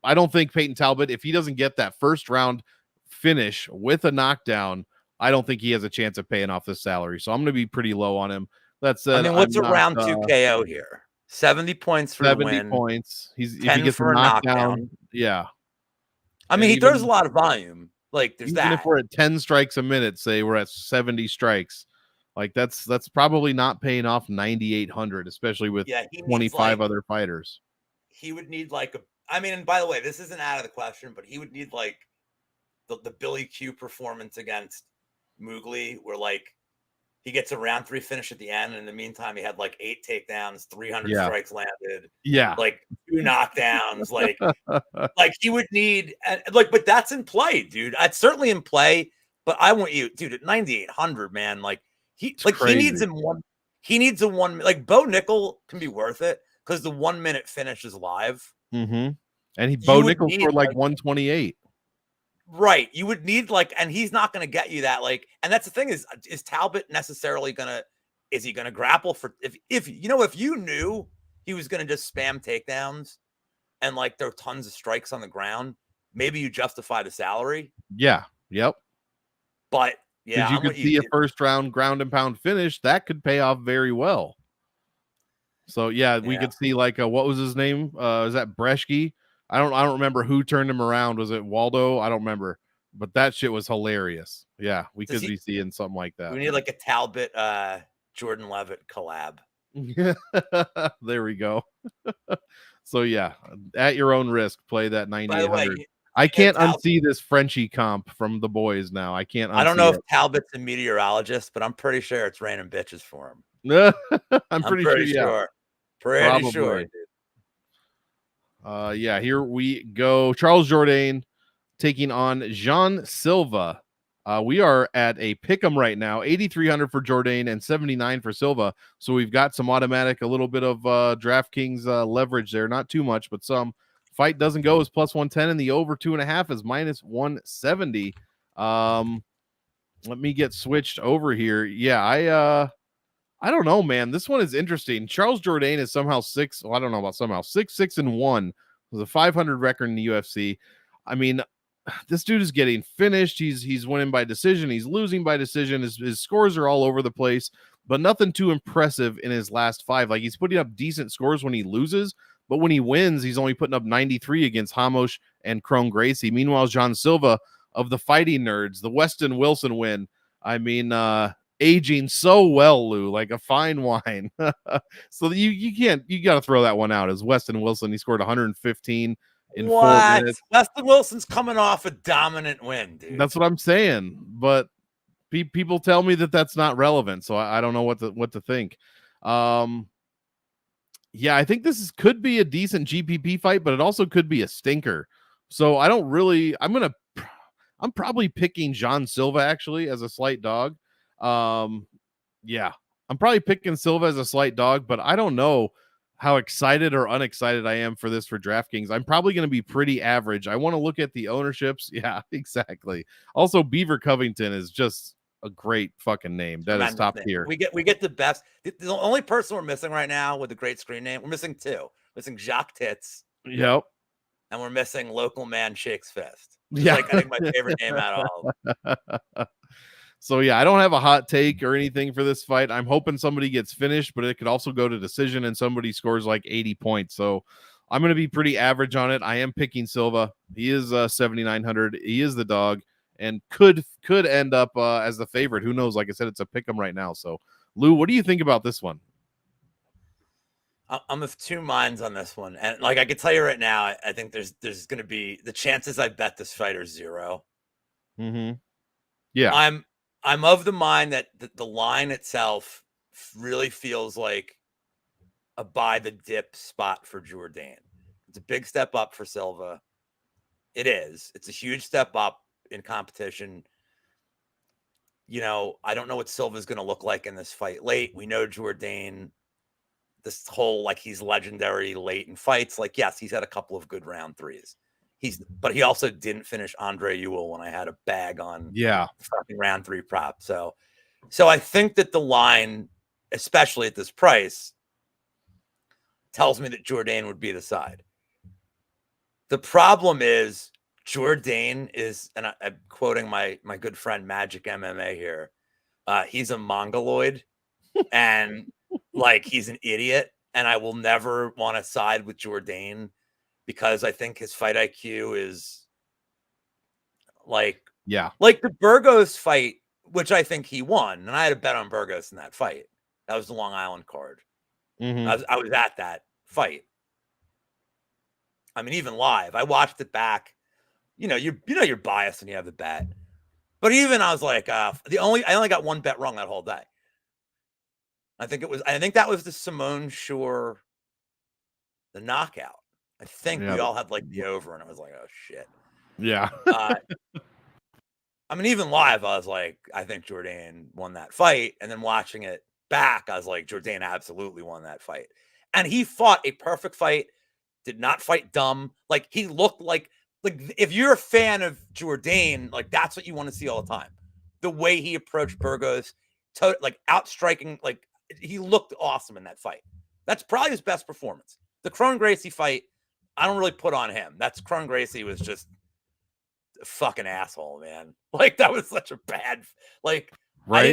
I don't think Payton Talbot, if he doesn't get that first round finish with a knockdown, I don't think he has a chance of paying off this salary. So I'm going to be pretty low on him. That's what's a round 2 KO here? 70 points for 70 win. Points. He's 10 if he gets for a knockdown. Yeah. He throws a lot of volume. Like there's Even if that. we're at 10 strikes a minute, say we're at 70 strikes, like that's probably not paying off 9,800, especially with He needs 25 other fighters. He would need like I mean, and by the way, this isn't out of the question, but he would need like the Billy Q performance against Mugli, where like he gets a round 3 finish at the end, and in the meantime, he had like 8 takedowns, 300 strikes landed, like 2 knockdowns, like he would need, like, but that's in play, dude. That's certainly in play. But I want you, dude, at 9,800, man, like he needs him one. He needs a one, like Bo Nickel can be worth it because the 1 minute finish is live. And Bo Nickel scored like 128. Right. You would need like, and he's not going to get you that, like, and that's the thing is Talbott necessarily is he going to grapple for, if you knew he was going to just spam takedowns and like there are tons of strikes on the ground, maybe you justify the salary. Yeah. Yep. But yeah, you could see a first round ground and pound finish that could pay off very well. So yeah, we could see like what was his name? Is that Breshke? I don't remember who turned him around. Was it Waldo? I don't remember. But that shit was hilarious. Yeah, we could be seeing something like that. We need like a Talbot Jordan Levitt collab. There we go. So yeah, at your own risk, play that 9,800. I can't unsee this Frenchie comp from the boys now. I can't. I don't know if Talbot's a meteorologist, but I'm pretty sure it's raining bitches for him. I'm pretty sure. Yeah. Pretty sure. Dude. Yeah, here we go. Charles Jourdain taking on Jean Silva. We are at a pick'em right now, 8,300 for Jourdain and 79 for Silva. So we've got some automatic, a little bit of DraftKings leverage there. Not too much, but some. Fight doesn't go as plus 110, and the over 2.5 is minus 170. Let me get switched over here. Yeah, I don't know, man. This one is interesting. Charles Jourdain is somehow 6. Well, I don't know about somehow 6-6-1 with a 500 record in the UFC. I mean, this dude is getting finished. He's winning by decision. He's losing by decision. His scores are all over the place, but nothing too impressive in his last 5. Like he's putting up decent scores when he loses, but when he wins, he's only putting up 93 against Hamosh and Crone Gracie. Meanwhile, John Silva of the Fighting Nerds, the Weston Wilson win. I mean, aging so well, Lou, like a fine wine. So you got to throw that one out as Weston Wilson. He scored 115 in 4 minutes. Weston Wilson's coming off a dominant win, dude. That's what I'm saying. But people tell me that that's not relevant, so I don't know what to think. Yeah, I think this could be a decent GPP fight, but it also could be a stinker. So I don't really. I'm probably picking Jean Silva actually as a slight dog. Yeah, I'm probably picking Silva as a slight dog, but I don't know how excited or unexcited I am for this for DraftKings. I'm probably going to be pretty average. I want to look at the ownerships. Yeah, exactly. Also, Beaver Covington is just a great fucking name. That is top tier. We get the best. The only person we're missing right now with a great screen name, we're missing 2. We're missing Jacques Tits. Yep. And we're missing Local Man Shakes Fist. Yeah. Like, I think my favorite name out of all of them. So yeah, I don't have a hot take or anything for this fight. I'm hoping somebody gets finished, but it could also go to decision and somebody scores like 80 points. So I'm going to be pretty average on it. I am picking Silva. He is 7,900. He is the dog and could end up as the favorite. Who knows? Like I said, it's a pick 'em right now. So Lou, what do you think about this one? I'm of 2 minds on this one. And like I can tell you right now, I think there's going to be the chances I bet this fight are 0. Mm-hmm. Yeah. I'm of the mind that the line itself really feels like a buy the dip spot for Jourdain. It's a big step up for Silva. It is. It's a huge step up in competition. You know, I don't know what Silva's going to look like in this fight late. We know Jourdain, this whole, like, he's legendary late in fights. Like, yes, he's had a couple of good round 3s. But he also didn't finish Andre Ewell when I had a bag on fucking round 3 prop. So I think that the line, especially at this price, tells me that Jourdain would be the side. The problem is Jourdain is, and I'm quoting my good friend Magic MMA here. He's a mongoloid and like he's an idiot, and I will never want to side with Jourdain because I think his fight IQ is like Yeah. Like the Burgos fight, which I think he won, and I had a bet on Burgos in that fight. That was the Long Island card. Mm-hmm. I was at that fight. I mean, even live, I watched it back. You're biased when you have the bet, but even I was like, I only got one bet wrong that whole day. I think that was the Simone Shore, the knockout. I think we all had like the over, and I was like, oh shit. Yeah. I mean, even live, I was like, I think Jourdain won that fight. And then watching it back, I was like, Jourdain absolutely won that fight. And he fought a perfect fight, did not fight dumb. Like, he looked like if you're a fan of Jourdain, like, that's what you want to see all the time. The way he approached Burgos, like, outstriking, like, he looked awesome in that fight. That's probably his best performance. The Kron Gracie fight, I don't really put on him. That's Kron Gracie was just a fucking asshole, man. Like, that was such a bad, like, right? I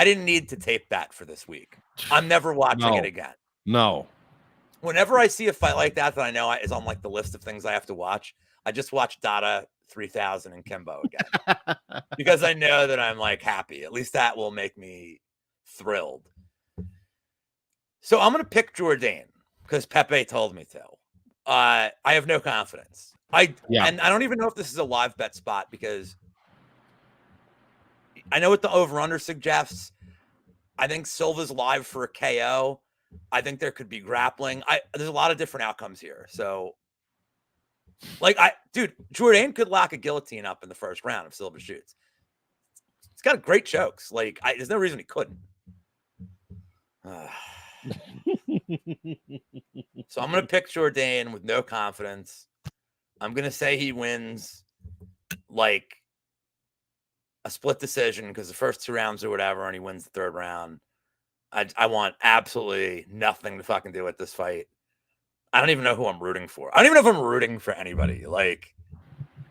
didn't need to tape that for this week. I'm never watching it again. No. Whenever I see a fight like that I know is on like the list of things I have to watch, I just watch Dada 3000 and Kimbo again because I know that I'm like happy. At least that will make me thrilled. So I'm going to pick Jourdain because Pepe told me to. I have no confidence. And I don't even know if this is a live bet spot because I know what the over-under suggests. I think Silva's live for a KO. I think there could be grappling. There's a lot of different outcomes here. So, like, Jourdain could lock a guillotine up in the first round if Silva shoots. He's got great chokes. Like, there's no reason he couldn't. So I'm going to pick Jourdain with no confidence. I'm going to say he wins, like, a split decision because the first 2 rounds or whatever, and he wins the 3rd round. I want absolutely nothing to fucking do with this fight. I don't even know who I'm rooting for. I don't even know if I'm rooting for anybody. Like,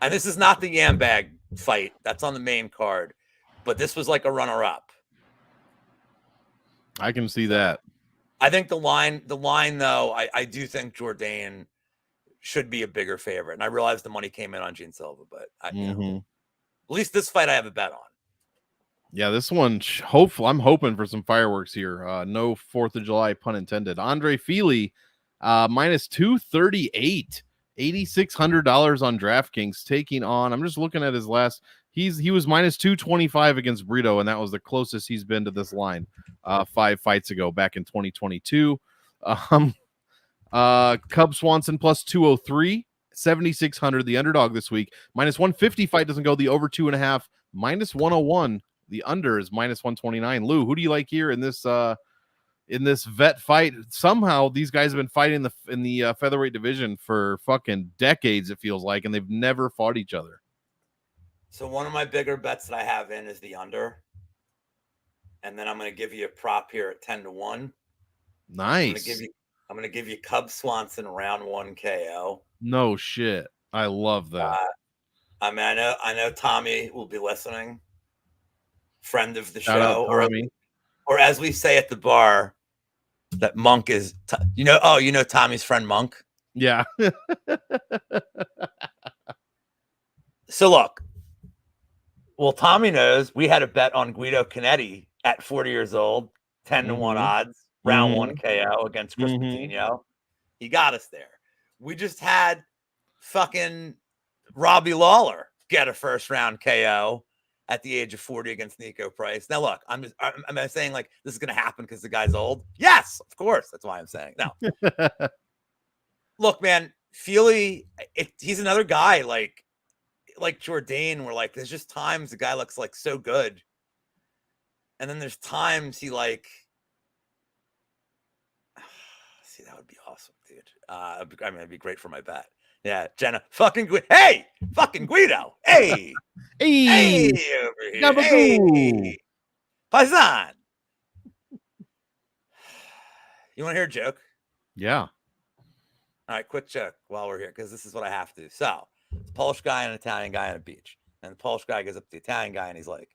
and this is not the Yambag fight. That's on the main card. But this was like a runner-up. I can see that. I think the line though, I do think Jourdain should be a bigger favorite. And I realize the money came in on Gene Silva, but at least this fight I have a bet on. Yeah, this one, hopefully, I'm hoping for some fireworks here. No 4th of July, pun intended. Andre Fili, minus 238, $8,600 on DraftKings, taking on, I'm just looking at his last, he was minus 225 against Brito, and that was the closest he's been to this line 5 fights ago, back in 2022. Cub Swanson plus 203, 7,600, the underdog this week. Minus 150 fight doesn't go, the over 2.5, minus 101. The under is minus 129. Lou, who do you like here in this vet fight? Somehow these guys have been fighting in the featherweight division for fucking decades, it feels like, and they've never fought each other. So one of my bigger bets that I have in is the under. And then I'm going to give you a prop here at 10-1. Nice. I'm going to give you Cub Swanson round 1 KO. No shit. I love that. I mean, I know Tommy will be listening. Friend of the Shout show, out, or as we say at the bar, that Monk is, Tommy's friend Monk. Yeah. So look, well, Tommy knows we had a bet on Guido Canetti at 40 years old, 10-1 odds, round 1 KO against Chris Patino. He got us there. We just had fucking Robbie Lawler get a 1st round KO at the age of 40 against Nico Price. Now, look, I'm saying like this is going to happen because the guy's old. Yes, of course. That's why I'm saying no. Look, man, Fili, he's another guy like Jourdain, where like there's just times the guy looks like so good, and then there's times he like. See, that would be awesome, dude. I mean, it'd be great for my bet. Yeah, Jenna, fucking Guido. Hey, fucking Guido. Hey, hey, over here. Hey, Paisan. You want to hear a joke? Yeah. All right, quick joke while we're here, because this is what I have to do. So, it's a Polish guy and an Italian guy on a beach. And the Polish guy goes up to the Italian guy and he's like,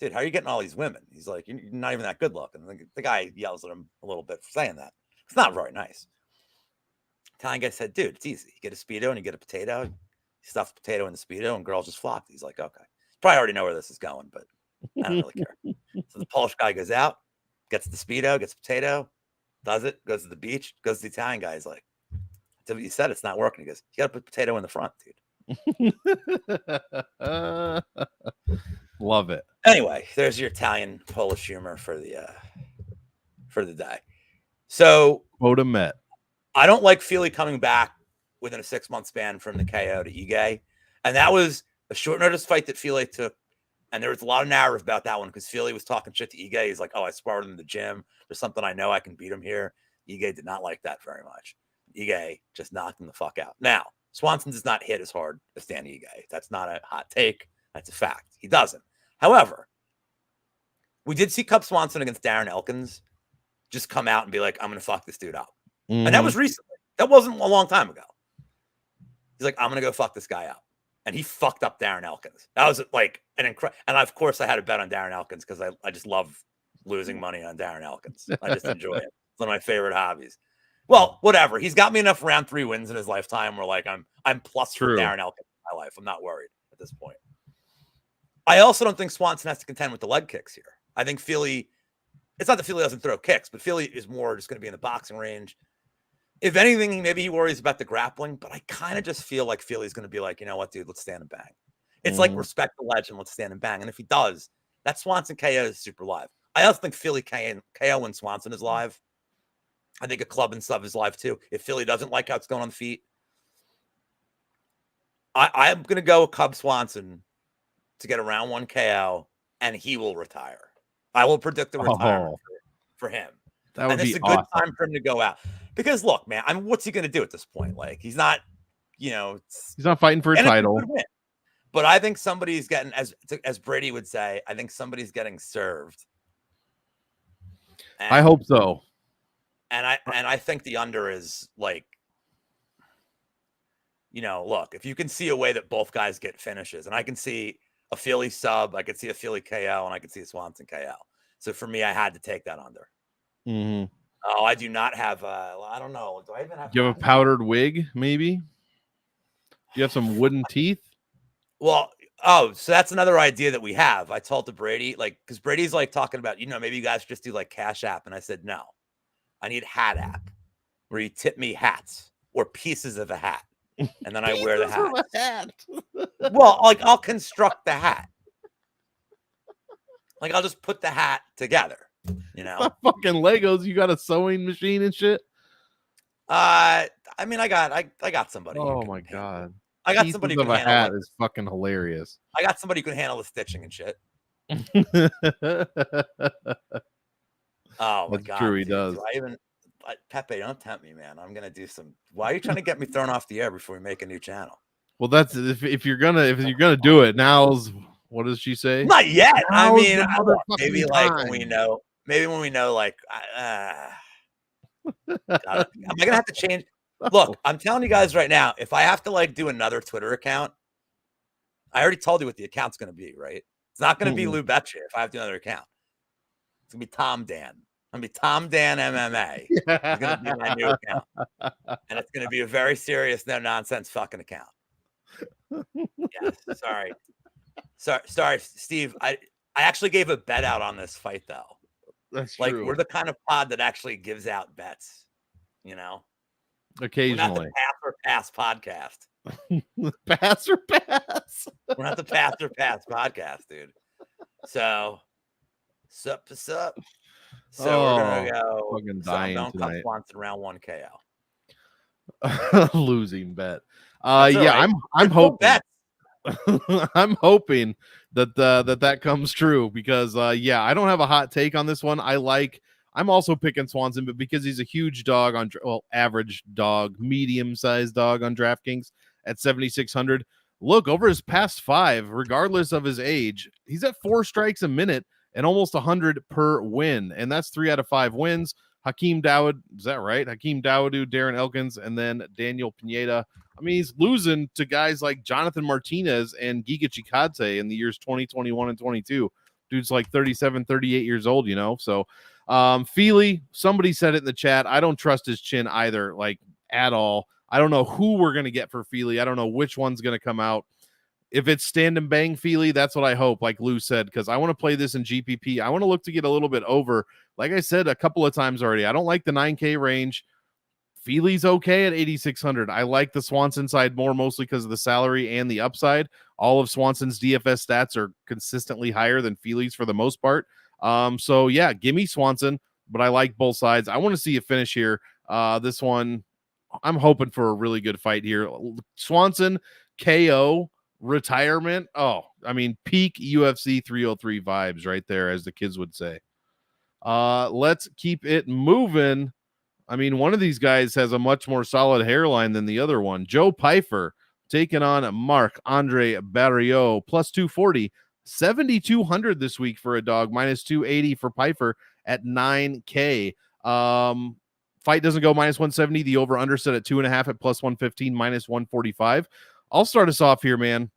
dude, how are you getting all these women? He's like, you're not even that good looking. And the guy yells at him a little bit for saying that. It's not very nice. Italian guy said, dude, it's easy. You get a Speedo and you get a potato. You stuff the potato in the Speedo and girls just flock. He's like, okay. Probably already know where this is going, but I don't really care. So the Polish guy goes out, gets the Speedo, gets potato, does it, goes to the beach, goes to the Italian guy. He's like, you said it's not working. He goes, you got to put potato in the front, dude. Love it. Anyway, there's your Italian Polish humor for the day. So Quota met. I don't like Fili coming back within a 6-month span from the KO to Ige. And that was a short notice fight that Fili took. And there was a lot of narrative about that one because Fili was talking shit to Ige. He's like, oh, I sparred him in the gym. There's something I know I can beat him here. Ige did not like that very much. Ige just knocked him the fuck out. Now, Swanson does not hit as hard as Danny Ige. That's not a hot take. That's a fact. He doesn't. However, we did see Cub Swanson against Darren Elkins just come out and be like, I'm going to fuck this dude up. And that was recently. That wasn't a long time ago. He's like, I'm going to go fuck this guy up. And he fucked up Darren Elkins. That was like an incredible. And of course, I had a bet on Darren Elkins because I just love losing money on Darren Elkins. I just enjoy it. It's one of my favorite hobbies. Well, whatever. He's got me enough round 3 wins in his lifetime where like I'm plus for Darren Elkins in my life. I'm not worried at this point. I also don't think Swanson has to contend with the leg kicks here. I think Fili, it's not that Fili doesn't throw kicks, but Fili is more just going to be in the boxing range. If anything, maybe he worries about the grappling, but I kind of just feel like Fili's going to be like, you know what, dude, let's stand and bang. It's like respect the legend, let's stand and bang. And if he does, that Swanson KO is super live. I also think Fili KO when Swanson is live. I think a club and sub is live too. If Fili doesn't like how it's going on the feet, I'm going to go with Cub Swanson to get a round 1 KO, and he will retire. I will predict the retirement for him. That would be a good time for him to go out. Because look, man, what's he going to do at this point? Like, he's not, he's not fighting for a title. But I think somebody's getting, as Brady would say, I think somebody's getting served. I hope so. And I think the under is like, look, if you can see a way that both guys get finishes, and I can see a Fili sub, I could see a Fili KO, and I could see a Swanson KO. So for me, I had to take that under. Mm-hmm. Oh, I do not have I don't know. Do I even have? Do you have a powdered wig, maybe? Do you have some wooden teeth? Well, so that's another idea that we have. I told to Brady, like, because Brady's like talking about, maybe you guys just do like Cash App. And I said, no, I need Hat App where you tip me hats or pieces of a hat. And then I wear the hat. Well, like I'll construct the hat. Like I'll just put the hat together. Not fucking Legos. You got a sewing machine and shit. I mean, I got somebody. Oh my god! I got somebody who can handle hat is fucking hilarious. I got somebody who can handle the stitching and shit. Oh my god! True, he dude. does. Pepe, don't tempt me, man. I'm gonna do some. Why are you trying to get me thrown off the air before we make a new channel? Well, that's if you're gonna do it. Now's what does she say? Not yet. I mean, maybe like when we know. Maybe when we know, like, am I gonna have to change? Look, I'm telling you guys right now, if I have to like do another Twitter account, I already told you what the account's gonna be, right? It's not gonna be Lou Betya if I have to do another account. It's gonna be Tom Dan. I'm gonna be Tom Dan MMA. It's gonna be my new account, and it's gonna be a very serious, no nonsense fucking account. Yes, sorry, Steve. I actually gave a bet out on this fight though. That's like true. We're the kind of pod that actually gives out bets, Occasionally. We're not the pass or pass podcast. Pass or pass. We're not the pass or pass podcast, dude. So, sup. So we're gonna go. Fucking dying tonight. Swanson round 1 KO. Losing bet. Yeah, right. I'm hoping. I'm hoping that comes true because yeah, I don't have a hot take on this one. I'm also picking Swanson, but because he's a huge dog average dog, medium-sized dog on DraftKings at 7,600. Look, over his past 5, regardless of his age, he's at 4 strikes a minute and almost 100 per win, and that's 3 out of 5 wins. Hakeem Dawood, is that right? Hakeem Dawodu, Darren Elkins, and then Daniel Pineda. I mean, he's losing to guys like Jonathan Martinez and Giga Chikadze in the years 2021 and 22. Dude's like 37, 38 years old, So, Fili, somebody said it in the chat. I don't trust his chin either, like at all. I don't know who we're going to get for Fili. I don't know which one's going to come out. if it's stand and bang Fili, that's what I hope, like Lou said, because I want to play this in GPP. I want to look to get a little bit over. Like I said a couple of times already, I don't like the 9K range. Fili's okay at 8,600. I like the Swanson side more, mostly because of the salary and the upside. All of Swanson's DFS stats are consistently higher than Fili's for the most part. So yeah, give me Swanson, but I like both sides. I want to see a finish here. This one, I'm hoping for a really good fight here. Swanson KO retirement. Oh, I mean, peak UFC 303 vibes right there, as the kids would say. Let's keep it moving. I mean, one of these guys has a much more solid hairline than the other one. Joe Pyfer taking on Marc-Andre Barriault, plus 240, 7,200 this week for a dog, minus 280 for Pyfer at 9K. Fight doesn't go minus 170. The over under set at 2.5 at plus 115, minus 145. I'll start us off here, man.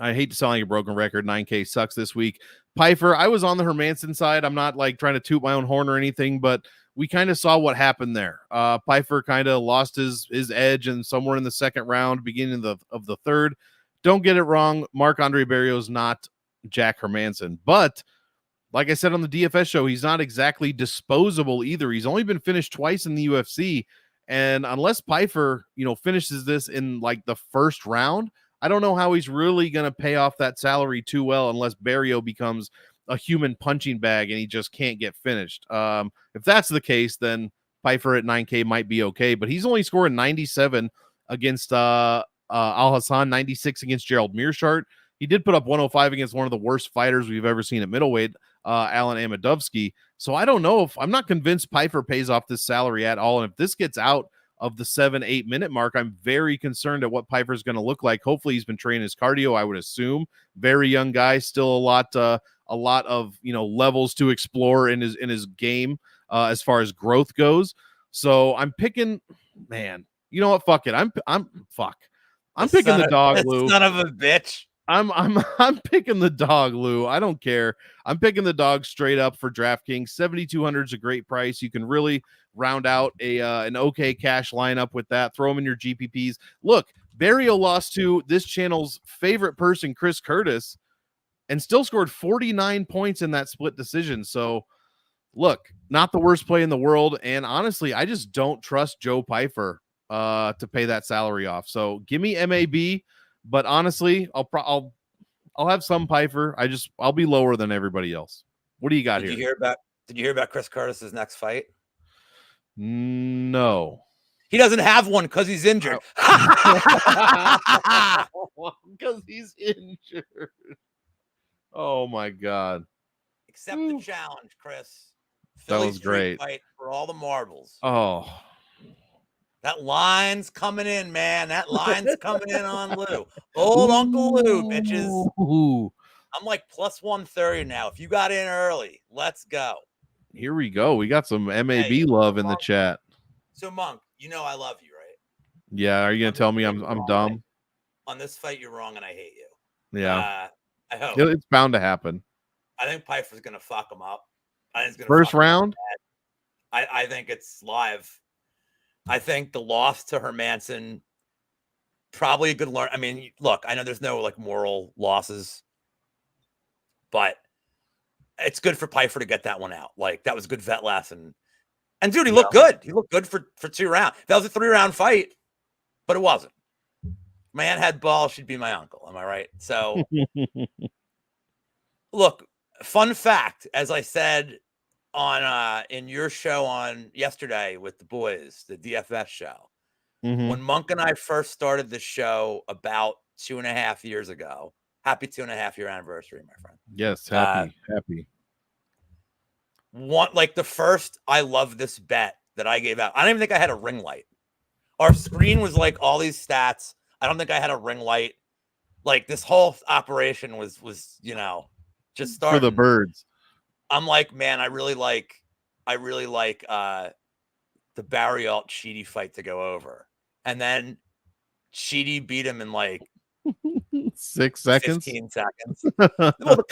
I hate to sound like a broken record. 9K sucks this week. Pyfer, I was on the Hermanson side. I'm not like trying to toot my own horn or anything, but we kind of saw what happened there. Pyfer kind of lost his edge and somewhere in the second round, beginning of the third. Don't get it wrong. Marc-Andre Barriault is not Jack Hermanson, but like I said on the DFS show, he's not exactly disposable either. He's only been finished twice in the UFC. And unless Pyfer, finishes this in like the first round, I don't know how he's really going to pay off that salary too well unless Barriault becomes a human punching bag and he just can't get finished. If that's the case, then Pyfer at 9K might be okay, but he's only scoring 97 against Al Hassan, 96 against Gerald Mearshart. He did put up 105 against one of the worst fighters we've ever seen at middleweight, Alan Amadovsky. So I don't know I'm not convinced Pyfer pays off this salary at all. And if this gets out of the 7-8 minute mark, I'm very concerned at what Pyfer's going to look like. Hopefully he's been training his cardio, I would assume. Very young guy, still a lot of levels to explore in his game as far as growth goes. So I'm picking, man. You know what? Fuck it. I'm picking the dog, Lou. Son of a bitch. I'm picking the dog, Lou. I don't care. I'm picking the dog straight up for DraftKings. 7,200 is a great price. You can really round out an okay cash lineup with that. Throw them in your GPPs. Look, Barriault lost to this channel's favorite person, Chris Curtis, and still scored 49 points in that split decision. So, look, not the worst play in the world. And honestly, I just don't trust Joe Pyfer to pay that salary off. So give me MAB. But honestly, I'll have some Pyfer. I'll be lower than everybody else. What do you got here? Did you hear about Chris Curtis's next fight? No. He doesn't have one because he's injured. Because he's injured. Oh my God. Accept the challenge, Chris. That was great. Fight for all the marbles. Oh. That line's coming in, man. That line's coming in on Lou. Old Uncle Lou, bitches. I'm like plus 130 now. If you got in early, let's go. Here we go. We got some MAB love in the chat. So, Monk, I love you, right? Yeah. Are you going to tell me I'm dumb? On this fight, you're wrong, and I hate you. Yeah. I hope. It's bound to happen. I think Pyfer's going to fuck him up. First round? I think it's live. I think the loss to Hermanson, probably a good learn. I mean, look, I know there's no like moral losses, but it's good for Pyfer to get that one out. Like that was a good vet lesson. And dude, he looked good. He looked good for 2 rounds. That was a 3-round fight, but it wasn't. Man had balls, she'd be my uncle. Am I right? So look, fun fact, as I said on in your show on yesterday with the boys, the DFS show, when Monk and I first started this show about 2.5 years ago. Happy 2.5 year anniversary, my friend. Yes, happy. The first I love this bet that I gave out. I don't even think I had a ring light. Our screen was like all these stats. I don't think I had a ring light. Like this whole operation was just starting for the birds. I'm like, man, I really like the Barriault Chidi fight to go over. And then Chidi beat him in like 6 seconds. 15 seconds. Well,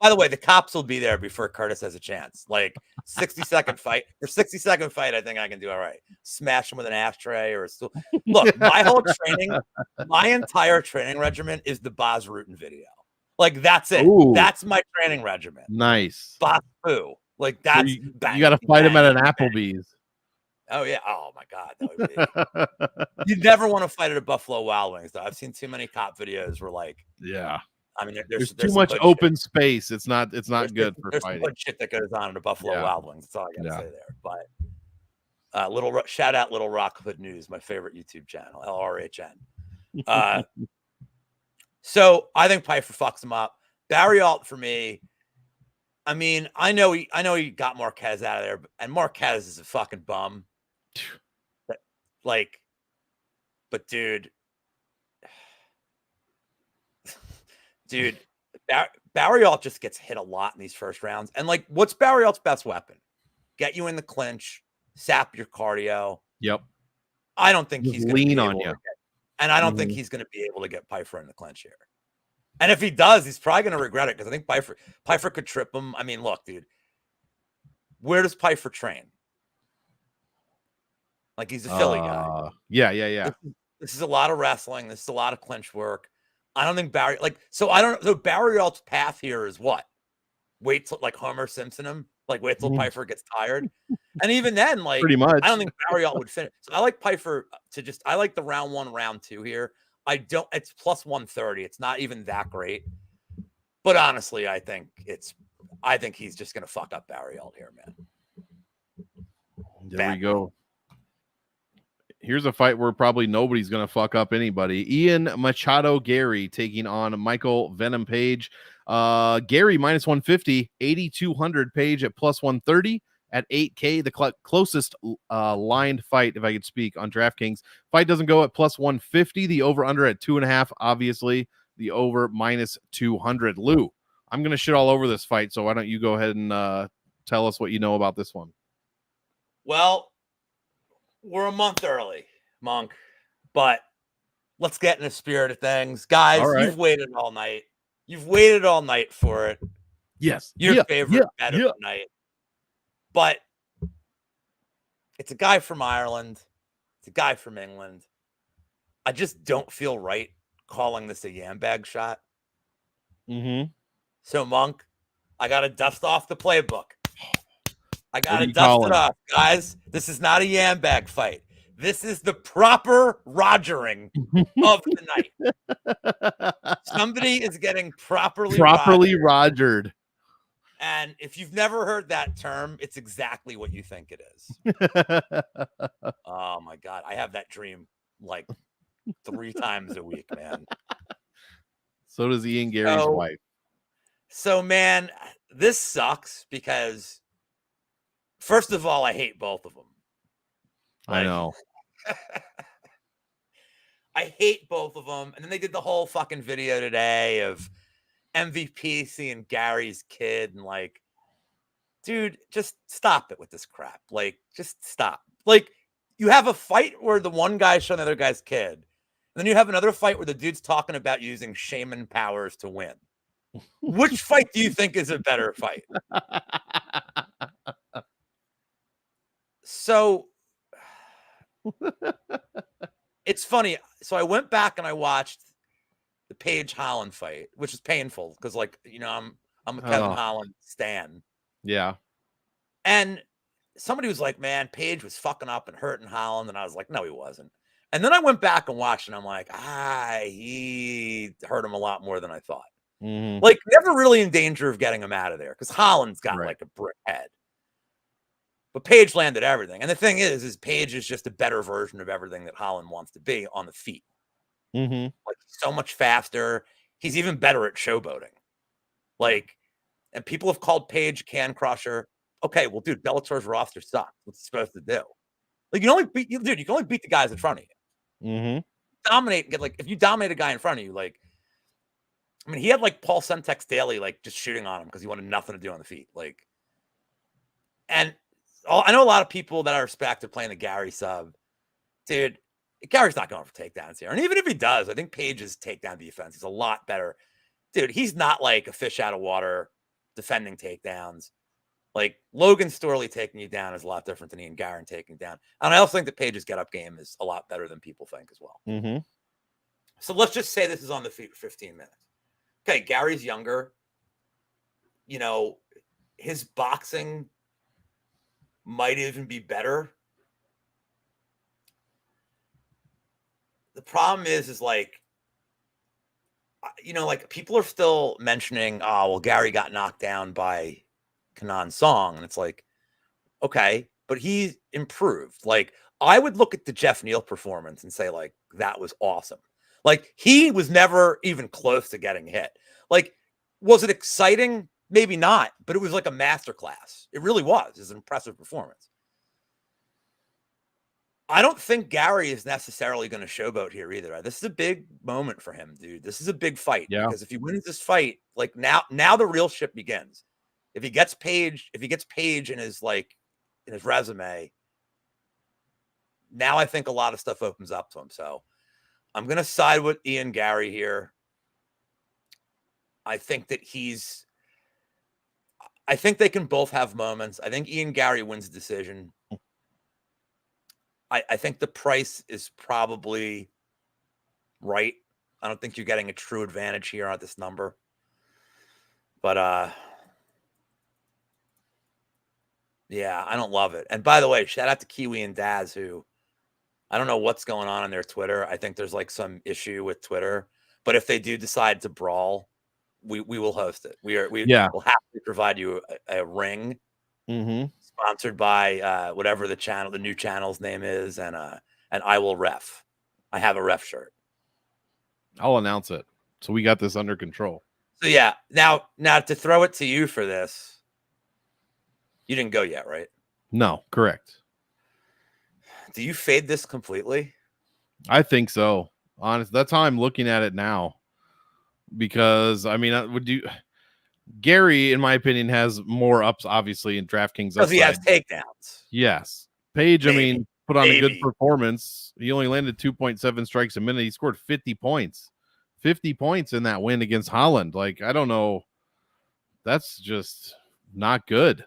by the way, the cops will be there before Curtis has a chance. Like 60-second fight. For 60-second fight, I think I can do all right. Smash him with an ashtray or a stool. Look, my entire training regimen is the Baz Rutten video. Like, that's it. Ooh. That's my training regimen. Nice. Basu. Like, that's you got to fight him at an Applebee's. Oh, yeah. Oh, my God. That would be. You never want to fight at a Buffalo Wild Wings, though. I've seen too many cop videos where, like, yeah. I mean, there's too much open space. It's not good for there's fighting. There's shit that goes on in a Buffalo Wild Wings. That's all I got to say there. But shout out Little Rock Hood News, my favorite YouTube channel, LRHN. So I think Pyfer fucks him up. Barriault for me. I mean, I know he got Marquez out of there, and Marquez is a fucking bum. Like, but dude, Barriault just gets hit a lot in these first rounds. And like, what's Barriault's best weapon? Get you in the clinch, sap your cardio. Yep. I don't think he's going to lean on you. And I don't think Mm-hmm. he's going to be able to get Pyfer in the clinch here. And if he does, he's probably going to regret it because I think Pyfer could trip him. I mean, look, dude, where does Pyfer train? Like, he's a Philly guy. Yeah. This is a lot of wrestling. This is a lot of clinch work. I don't think so Barriault's path here is what? Wait till, like, Homer Simpson him? Like, wait till Pyfer gets tired? And even then, like, pretty much. I don't think Barriault would finish. So I like Pyfer I like the round 1, round 2 here. It's plus 130. It's not even that great. But honestly, I think he's just going to fuck up Barriault here, man. There we go. Here's a fight where probably nobody's going to fuck up anybody. Ian Machado Garry taking on Michael Venom Page. Garry minus 150, 8,200 Page at plus 130 at 8K. The closest lined fight, if I could speak, on DraftKings. Fight doesn't go at plus 150. The over under at 2.5. Obviously, the over minus 200. Lou, I'm going to shit all over this fight. So why don't you go ahead and tell us what you know about this one? Well, we're a month early, Monk, but let's get in the spirit of things. Guys, You've waited all night. You've waited all night for it. Yes. Your favorite bet of the night. But it's a guy from Ireland. It's a guy from England. I just don't feel right calling this a yam bag shot. Mm-hmm. So, Monk, I got to dust off the playbook. I got to dust it off, guys. This is not a yam bag fight. This is the proper rogering of the night. Somebody is getting properly rogered. And if you've never heard that term, it's exactly what you think it is. Oh, my God. I have that dream like 3 times a week, man. So does Ian Gary's wife. So, man, this sucks because, first of all, I hate both of them. I know. I hate both of them. And then they did the whole fucking video today of MVP seeing Gary's kid and like, dude, just stop it with this crap. Like, just stop. Like, you have a fight where the one guy's showing the other guy's kid. And then you have another fight where the dude's talking about using shaman powers to win. Which fight do you think is a better fight? So it's funny. So I went back and I watched the Page Holland fight, which is painful because, like, you know, I'm a Kevin Holland stan. Yeah. And somebody was like, man, Page was fucking up and hurting Holland. And I was like, no, he wasn't. And then I went back and watched and I'm like, he hurt him a lot more than I thought. Mm-hmm. Like, never really in danger of getting him out of there because Holland's got like a brick head. But Page landed everything. And the thing is Page is just a better version of everything that Holland wants to be on the feet. Mm-hmm. Like, so much faster. He's even better at showboating. Like, and people have called Page can crusher. Okay, well, dude, Bellator's roster sucks. What's he supposed to do? Like, you can only beat the guys in front of you. Mm-hmm. Dominate, if you dominate a guy in front of you, like, I mean, he had like Paul Semtex Daly, like, just shooting on him because he wanted nothing to do on the feet. Like, and I know a lot of people that I respect are playing the Garry sub. Dude, Garry's not going for takedowns here. And even if he does, I think Page's takedown defense is a lot better. Dude, he's not like a fish out of water defending takedowns. Like Logan Storley taking you down is a lot different than Ian Garry taking you down. And I also think that Page's get-up game is a lot better than people think as well. Mm-hmm. So let's just say this is on the feet for 15 minutes. Okay, Garry's younger. You know, his boxing might even be better. The problem is like, you know, like people are still mentioning, oh, well, Garry got knocked down by Kenan Song. And it's like, okay, but he improved. Like, I would look at the Jeff Neal performance and say, like, that was awesome. Like, he was never even close to getting hit. Like, was it exciting? Maybe not, but it was like a masterclass. It really was. It was an impressive performance. I don't think Garry is necessarily going to showboat here either. This is a big moment for him, dude. This is a big fight. Yeah. Because if he wins this fight, like now the real shit begins. If he gets Page in his resume, now I think a lot of stuff opens up to him. So I'm going to side with Ian Garry here. I think they can both have moments. I think Ian Garry wins the decision. I think the price is probably right. I don't think you're getting a true advantage here at this number. But yeah, I don't love it. And by the way, shout out to Kiwi and Daz, who I don't know what's going on their Twitter. I think there's like some issue with Twitter. But if they do decide to brawl, we will host it. We'll happily provide you a ring. Mm-hmm. Sponsored by whatever the new channel's name is, and I will ref. I have a ref shirt. I'll announce it. So we got this under control. So yeah, now to throw it to you for this, you didn't go yet, right? No, correct. Do you fade this completely? I think so. Honest, that's how I'm looking at it now. Because I mean, Garry, in my opinion, has more ups, obviously, in DraftKings. Because he has takedowns. Yes. Page, Maybe. I mean, put on a good performance. He only landed 2.7 strikes a minute. He scored 50 points. 50 points in that win against Holland. Like, I don't know. That's just not good.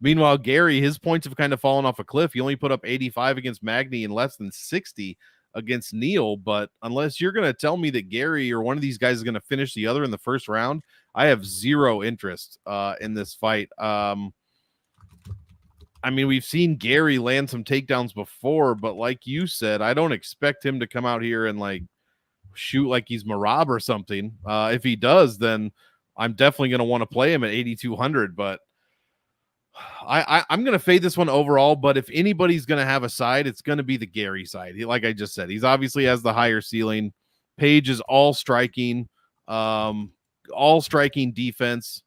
Meanwhile, Garry, his points have kind of fallen off a cliff. He only put up 85 against Magny and less than 60 against Neal. But unless you're going to tell me that Garry or one of these guys is going to finish the other in the first round, I have zero interest in this fight. I mean, we've seen Garry land some takedowns before, but like you said, I don't expect him to come out here and like shoot like he's Marab or something. If he does, then I'm definitely going to want to play him at 8,200. But I'm going to fade this one overall. But if anybody's going to have a side, it's going to be the Garry side. Like I just said, he's obviously has the higher ceiling. Page is all striking defense.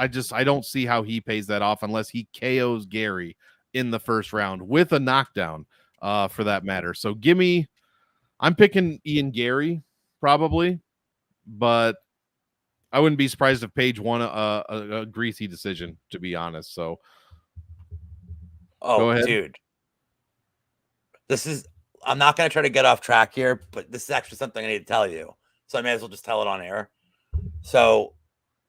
I don't see how he pays that off unless he KOs Garry in the first round with a knockdown, for that matter. So I'm picking Ian Garry probably, but I wouldn't be surprised if Page won a greasy decision, to be honest. So, go ahead. Dude, I'm not going to try to get off track here, but this is actually something I need to tell you. So I may as well just tell it on air. So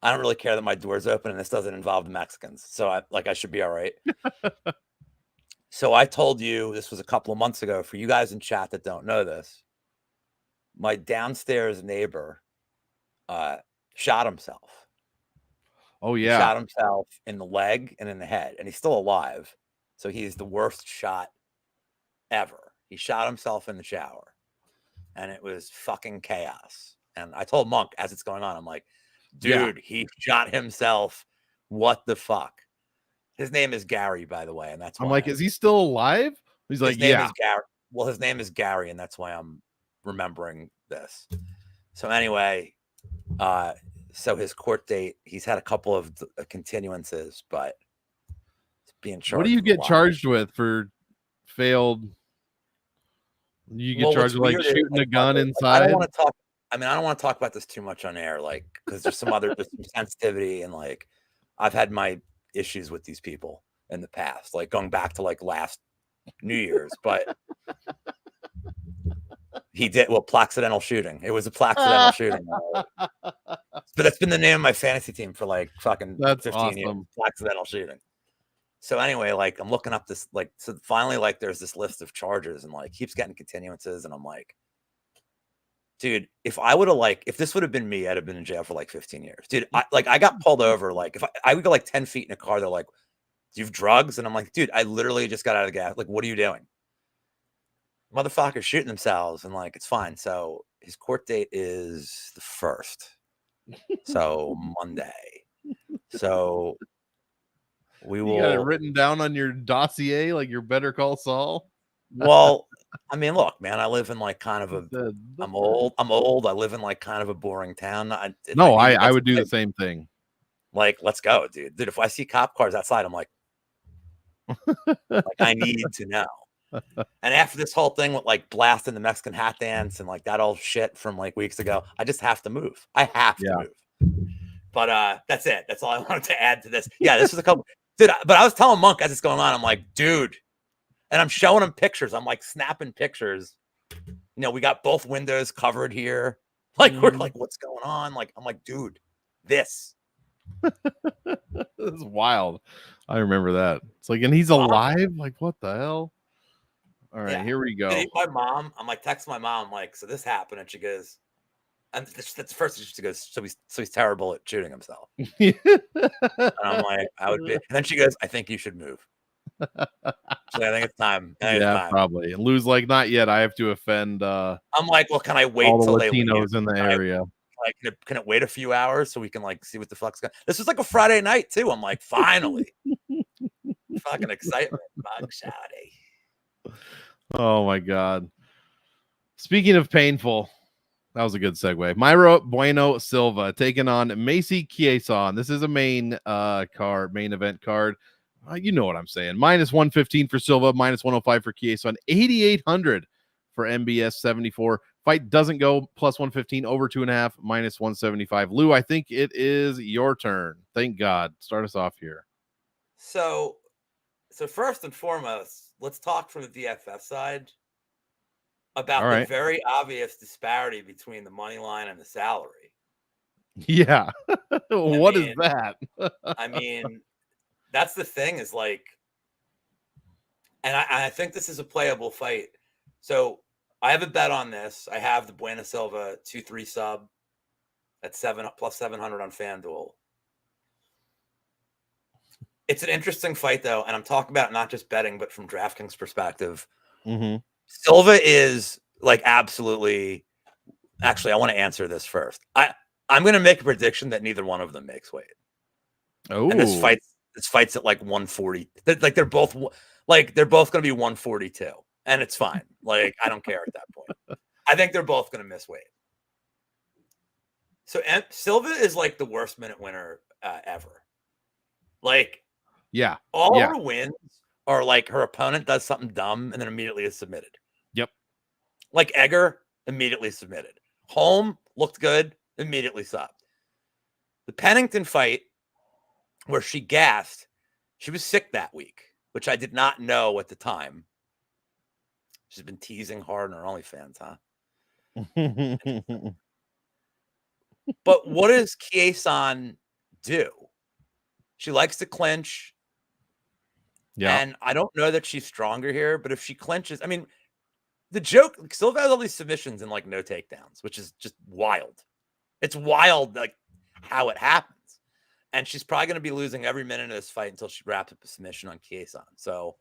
I don't really care that my door's open and this doesn't involve the Mexicans. So I should be all right. So I told you, this was a couple of months ago, for you guys in chat that don't know this, my downstairs neighbor shot himself. Oh, yeah. He shot himself in the leg and in the head, and he's still alive. So he's the worst shot ever. He shot himself in the shower, and it was fucking chaos. And I told Monk as it's going on, I'm like, dude, He shot himself. What the fuck? His name is Garry, by the way, and that's why I'm like, is he still alive? He's like, yeah. Is Garry. Well, his name is Garry, and that's why I'm remembering this. So anyway, so his court date, he's had a couple of continuances, but being charged. What do you get charged with for failed? You get charged with like shooting a gun inside. I don't want to talk. I mean, I don't want to talk about this too much on air, like, because there's some sensitivity, and like, I've had my issues with these people in the past, like going back to like last New Year's, but he did placidental shooting. It was a placidental shooting. But that's been the name of my fantasy team for like fucking That's 15 years. awesome. Placidental shooting. So anyway, like I'm looking up this, like, so finally, like there's this list of charges and like keeps getting continuances, and I'm like, dude, if this would have been me, I'd have been in jail for like 15 years. Dude, I got pulled over. Like if I would go like 10 feet in a car, they're like, do you have drugs? And I'm like, dude, I literally just got out of the gas. Like, what are you doing? Motherfuckers shooting themselves, and like, it's fine. So his court date is the 1st. So Monday. So we will. You got it written down on your dossier, like your Better Call Saul. Well, I mean, look, man, I live in like kind of I'm old. I live in like kind of a boring town. I would do the same thing. Like, let's go, dude. Dude, if I see cop cars outside, I'm like I need to know. And after this whole thing with like blasting the Mexican hat dance and like that old shit from like weeks ago, I just have to move. I have to move. But that's it. That's all I wanted to add to this. Yeah, this is a couple, dude. But I was telling Monk as it's going on, I'm like, dude, and I'm showing him pictures. I'm like snapping pictures. You know, we got both windows covered here. Like, we're like, what's going on? Like, I'm like, dude, this. This is wild. I remember that. It's like, and he's alive. Like, what the hell? All right, here we go. My mom, I'm like, text my mom, like, so this happened, and she goes, and that's the first thing she goes, so he's terrible at shooting himself. And I'm like, I would be. And then she goes, I think you should move. So I think it's time. Probably. And Lou's like, not yet. I have to offend. I'm like, well, can I wait all till the they Latinos in the area? Like, can it wait a few hours so we can like see what the fuck's going? This was like a Friday night too. I'm like, finally, fucking excitement, Mug Shouty. Oh my god. Speaking of painful, that was a good segue. Mayra, Bueno, Silva taking on Macy Chiasson. This is a main event card. You know what I'm saying. Minus 115 for Silva, minus 105 for Chiasson, 8,800 for MBS 74. Fight doesn't go plus 115, over 2.5, minus 175. Lou, I think it is your turn. Thank God. Start us off here. So first and foremost, let's talk from the DFS side about the very obvious disparity between the money line and the salary. Yeah. What is that? I mean, that's the thing is like, and I think this is a playable fight. So I have a bet on this. I have the Bueno Silva 2-3 sub at plus 700 on FanDuel. It's an interesting fight, though, and I'm talking about not just betting, but from DraftKings perspective. Mm-hmm. Silva is like absolutely. Actually, I want to answer this first. I'm going to make a prediction that neither one of them makes weight. Oh, and this fight's at like 140. They're both going to be 142, and it's fine. Like, I don't care at that point. I think they're both going to miss weight. So Silva is like the worst minute winner ever. Like. Yeah. All her wins are like her opponent does something dumb and then immediately is submitted. Yep. Like Egger, immediately submitted. Holm looked good, immediately subbed. The Pennington fight where she gassed, she was sick that week, which I did not know at the time. She's been teasing hard on her OnlyFans, huh? But what does Chiasson do? She likes to clinch. Yeah. And I don't know that she's stronger here, but if she clinches, I mean, the joke, Silva has all these submissions and like no takedowns, which is just wild. It's wild, like how it happens. And she's probably going to be losing every minute of this fight until she wraps up a submission on Chiasson. So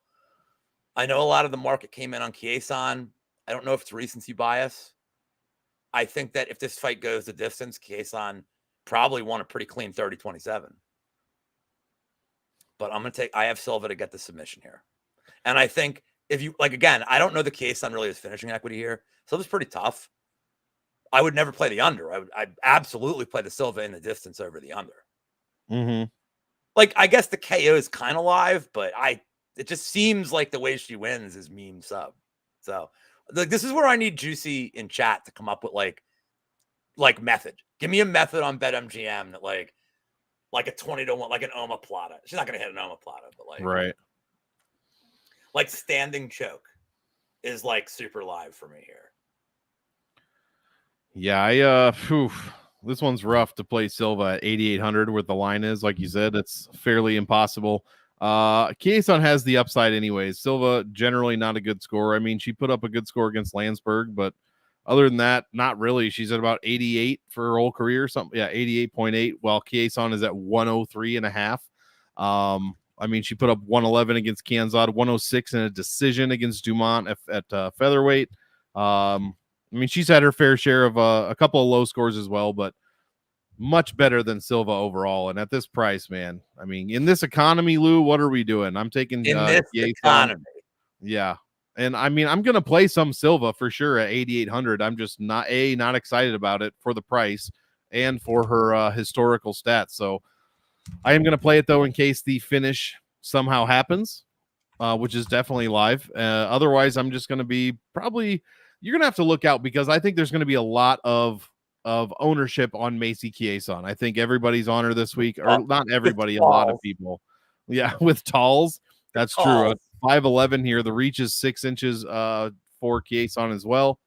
I know a lot of the market came in on Chiasson. I don't know if it's recency bias. I think that if this fight goes the distance, Chiasson probably won a pretty clean 30-27. But I have Silva to get the submission here. And I think if you, like, again, I don't know the Chiasson really is finishing equity here. Silva's pretty tough. I would never play the under. I'd absolutely play the Silva in the distance over the under. Mm-hmm. Like, I guess the KO is kind of live, but it just seems like the way she wins is meme sub. So, like, this is where I need Juicy in chat to come up with, like method. Give me a method on BetMGM that, like a 20-1, like an omoplata. She's not going to hit an omoplata, but like, right. Like standing choke is like super live for me here. Yeah, this one's rough to play Silva at 8,800 where the line is. Like you said, it's fairly impossible. Chiasson has the upside anyways. Silva generally not a good scorer. I mean, she put up a good score against Landsberg, but other than that, not really. She's at about 88 for her whole career, something. Yeah, 88.8, while Chiasson is at 103.5. I mean, she put up 111 against Kianzad, 106 in a decision against Dumont at featherweight. I mean, she's had her fair share of a couple of low scores as well, but much better than Silva overall. And at this price, man, I mean, in this economy, Lou, what are we doing? I'm taking in this economy. Yeah. And I mean, I'm going to play some Silva for sure at 8,800. I'm just not excited about it for the price and for her historical stats. So I am going to play it though, in case the finish somehow happens, which is definitely live. Otherwise, I'm just going to be you're going to have to look out, because I think there's going to be a lot of ownership on Macy Chiasson. I think everybody's on her this week, or not everybody, a lot of people. Yeah, with talls. That's true. 5'11" here. The reach is 6 inches for Chiasson as well.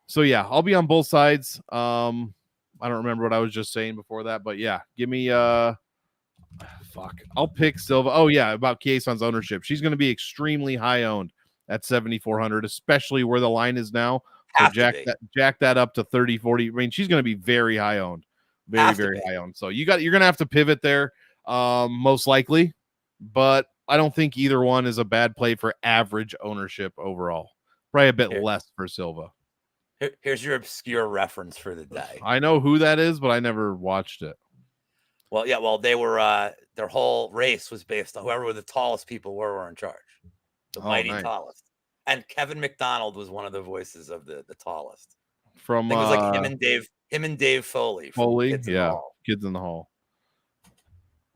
So yeah, I'll be on both sides. I don't remember what I was just saying before that, but yeah, give me I'll pick Silva. Oh yeah, about Chiasson's ownership. She's going to be extremely high owned at 7,400, especially where the line is now. So jack that up to 30, 40. I mean, she's going to be very high owned, very high owned. So you're going to have to pivot there, most likely, but I don't think either one is a bad play for average ownership overall. Probably a bit less for Silva. Here's your obscure reference for the day. I know who that is, but I never watched it. Well, yeah, they were their whole race was based on whoever the tallest people were in charge. The mighty tallest. And Kevin McDonald was one of the voices of the tallest. From I think it was like him and Dave Foley. Kids in the Hall.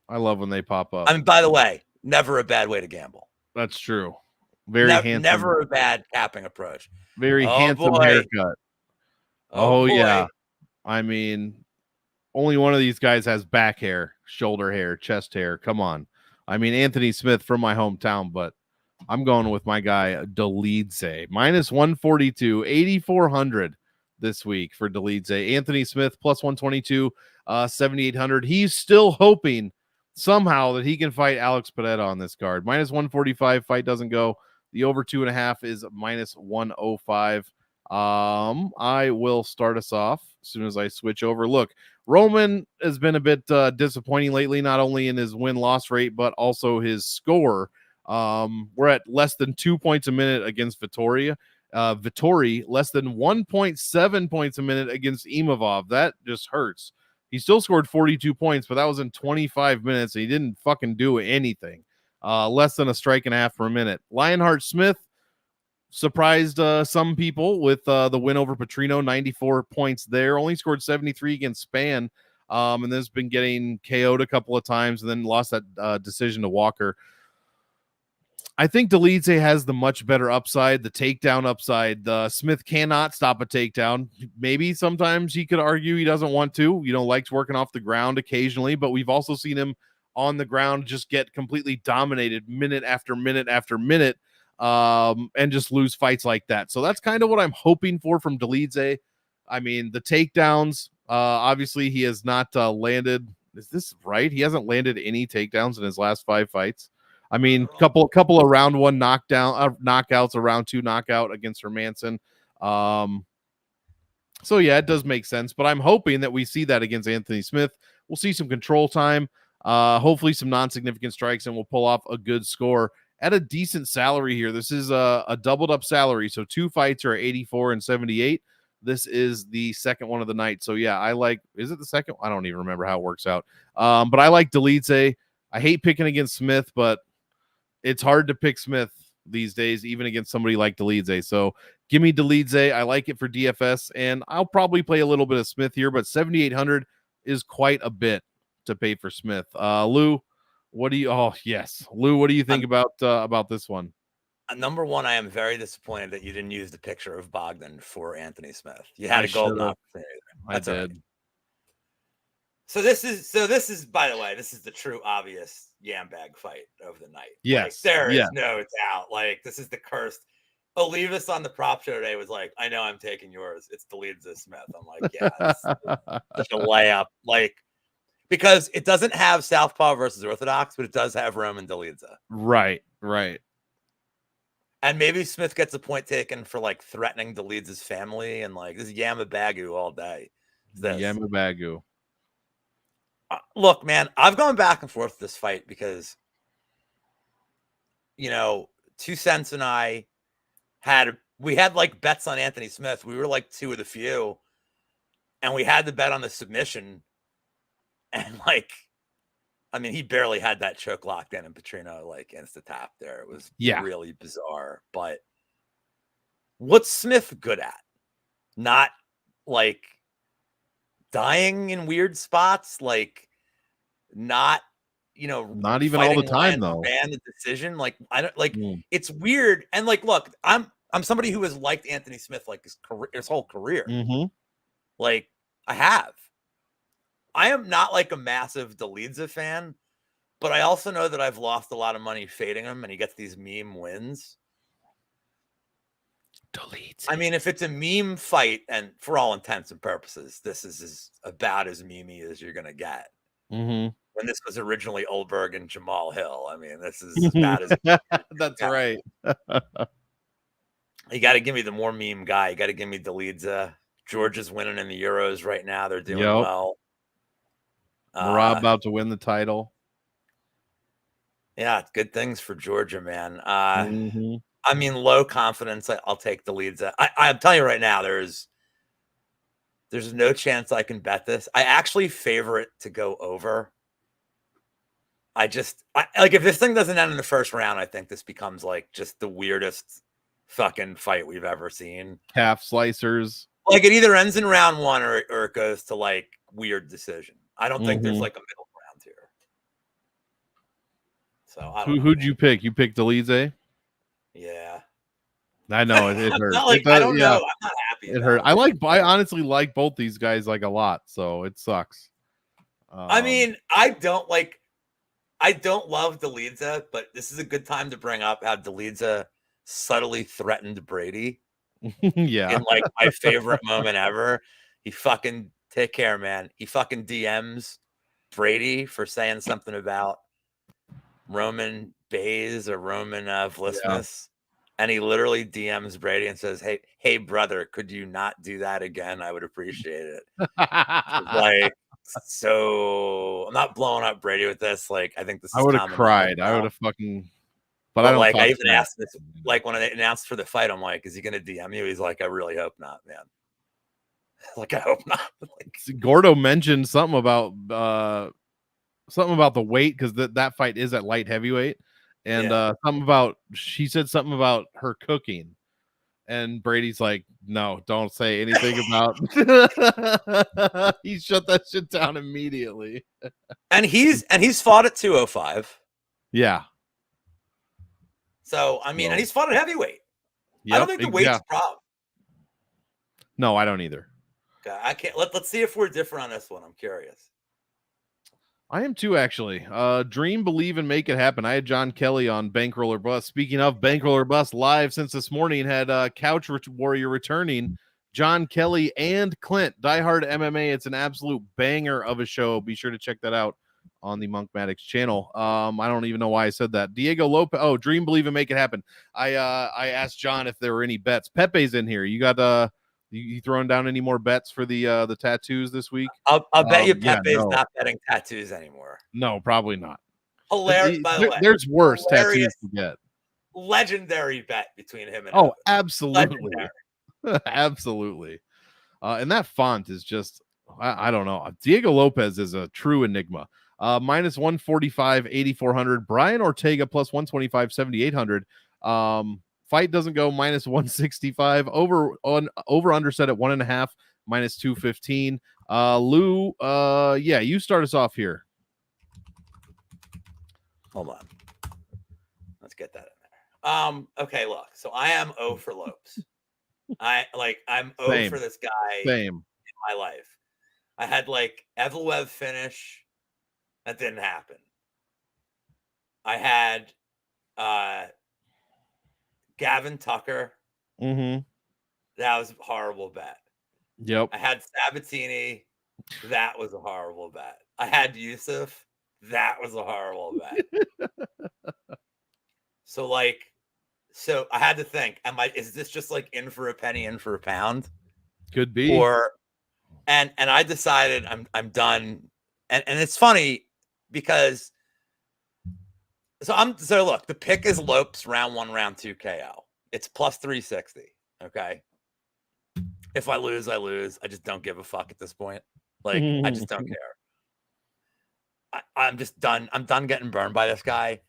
I love when they pop up. I mean, by the way, never a bad way to gamble. That's true. Very handsome. Never a bad capping approach. Very handsome haircut. Oh yeah. I mean, only one of these guys has back hair, shoulder hair, chest hair. Come on. I mean, Anthony Smith from my hometown, but I'm going with my guy, Dolidze. Minus 142, 8,400 this week for Dolidze. Anthony Smith, plus 122, 7,800. He's still hoping somehow that he can fight Alex Pereira on this card. Minus 145, fight doesn't go. The over 2.5 is minus 105. I will start us off as soon as I switch over. Look, Roman has been a bit disappointing lately, not only in his win-loss rate, but also his score. We're at less than 2 points a minute against Vittori, less than 1.7 points a minute against Imavov. That just hurts. He still scored 42 points, but that was in 25 minutes. And he didn't fucking do anything. Less than a strike and a half per minute. Lionheart Smith surprised some people with the win over Petrino, 94 points there. Only scored 73 against Span, and has been getting KO'd a couple of times and then lost that decision to Walker. I think Dolidze has the much better upside, the takedown upside. Smith cannot stop a takedown. Maybe sometimes he could argue he doesn't want to, likes working off the ground occasionally, but we've also seen him on the ground just get completely dominated minute after minute after minute, and just lose fights like that. So that's kind of what I'm hoping for from Dolidze. I mean, the takedowns, obviously he has not landed. Is this right? He hasn't landed any takedowns in his last 5 fights. I mean, couple of round 1 knockouts, a round 2 knockout against Hermanson. So yeah, it does make sense, but I'm hoping that we see that against Anthony Smith. We'll see some control time, hopefully some non-significant strikes, and we'll pull off a good score at a decent salary here. This is a doubled up salary. So 2 fights are 84 and 78. This is the second one of the night. So yeah, is it the second? I don't even remember how it works out. But I like Dolidze. I hate picking against Smith, but it's hard to pick Smith these days, even against somebody like Dolidze. So give me Dolidze. I like it for DFS, and I'll probably play a little bit of Smith here, but 7,800 is quite a bit to pay for Smith. Lou, what do you? Oh yes, Lou, what do you think about this one? Number one, I am very disappointed that you didn't use the picture of Bogdan for Anthony Smith. You had a golden opportunity. I did. Right. So this is, by the way, this is the true obvious yam bag fight of the night. Yes. Like, there is no doubt. Like, this is the cursed. Olivas on the prop show today was like, I know I'm taking yours. It's Delidza Smith. I'm like, yeah, it's such a layup. Like, because it doesn't have Southpaw versus Orthodox, but it does have Roman Delidza. Right. And maybe Smith gets a point taken for like threatening Delidza's family, and like, this is Yamabagu all day. Yamabagu. Look, man, I've gone back and forth this fight because, 2 Cents and I had like bets on Anthony Smith. We were like 2 of the few, and we had the bet on the submission, and like, I mean, he barely had that choke locked in, and Petrino like insta tap there. It was really bizarre. But what's Smith good at? Not like dying in weird spots, like not even all the time though. Ban the decision, like I don't like. It's weird, and like, look, I'm somebody who has liked Anthony Smith like his whole career. Like, I am not like a massive Delidza fan, but I also know that I've lost a lot of money fading him, and he gets these meme wins. Delidza. I mean, if it's a meme fight, and for all intents and purposes, this is about as memey as you're gonna get. When this was originally Oldberg and Jamal Hill, I mean, this is as bad as that's right. You got to give me the more meme guy. You got to give me Delidza. Georgia's winning in the Euros right now. They're doing well. Marab about to win the title. Yeah, good things for Georgia, man. I mean, low confidence. I'll take Delidza. I'm telling you right now, there's no chance I can bet this. I actually favor it to go over. Like, if this thing doesn't end in the first round, I think this becomes like just the weirdest fucking fight we've ever seen. Calf slicers. Like, it either ends in round 1 or it goes to like weird decision. I don't think there's like a middle ground here. So I don't know. Who'd you pick? You picked Delidza? Yeah. I know it hurt. I don't know. I'm not happy. It hurt. I honestly like both these guys like a lot, so it sucks. I mean, I don't love Delidza, but this is a good time to bring up how Delidza subtly threatened Brady. In like my favorite moment ever. He fucking, take care, man. He fucking DMs Brady for saying something about Roman Bays or Roman Vlismas. And he literally DMs Brady and says, hey, brother, could you not do that again? I would appreciate it. Like, so I'm not blowing up Brady with this. Like, I think this is I would have cried. I would have fucking. But I don't like. I even asked this, like, when I announced for the fight, I'm like, "Is he going to DM you?" He's like, "I really hope not, man." Like, I hope not. Like, Gordo mentioned something about the weight, because that fight is at light heavyweight, and she said something about her cooking, and Brady's like, "No, don't say anything about." He shut that shit down immediately. And he's fought at 205. Yeah. So, I mean, and he's fought at heavyweight. I don't think the weight's a problem. No, I don't either. Okay, I can't. Let's see if we're different on this one. I'm curious. I am too, actually. Dream, believe, and make it happen. I had John Kelly on Bankroll or Bust. Speaking of Bankroll or Bust, live since this morning, had Couch Warrior returning, John Kelly and Clint, diehard MMA. It's an absolute banger of a show. Be sure to check that out on the MonkMMATics channel. I don't even know why I said that. Diego Lopez. Oh, dream, believe, and make it happen. I asked John if there were any bets. Pepe's in here. You got you throwing down any more bets for the tattoos this week? I'll bet you Pepe's not betting tattoos anymore. No, probably not. Hilarious. By the way, there's worse tattoos to get. Legendary bet between him and Evans. Absolutely. Absolutely. And that font is just, I don't know. Diego Lopez is a true enigma. Minus 145, 8,400. Brian Ortega plus 125, 7,800. Fight doesn't go. Minus 165. Over under set at 1.5. Minus 215. Lou, you start us off here. Hold on. Let's get that in there. Okay, look. So I am 0 for Lopes. I'm 0 for this guy in my life. I had like Evloev finish. That didn't happen. I had Gavin Tucker. Mm-hmm. That was a horrible bet. Yep. I had Sabatini. That was a horrible bet. I had Yusuf. That was a horrible bet. So I had to think, is this just like in for a penny, in for a pound? Could be. Or and I decided I'm done. And it's funny because so look, the pick is Lopes round 1, round 2 KO. It's plus 360. Okay. If I lose, I lose. I just don't give a fuck at this point. Like, I just don't care. I'm just done. I'm done getting burned by this guy.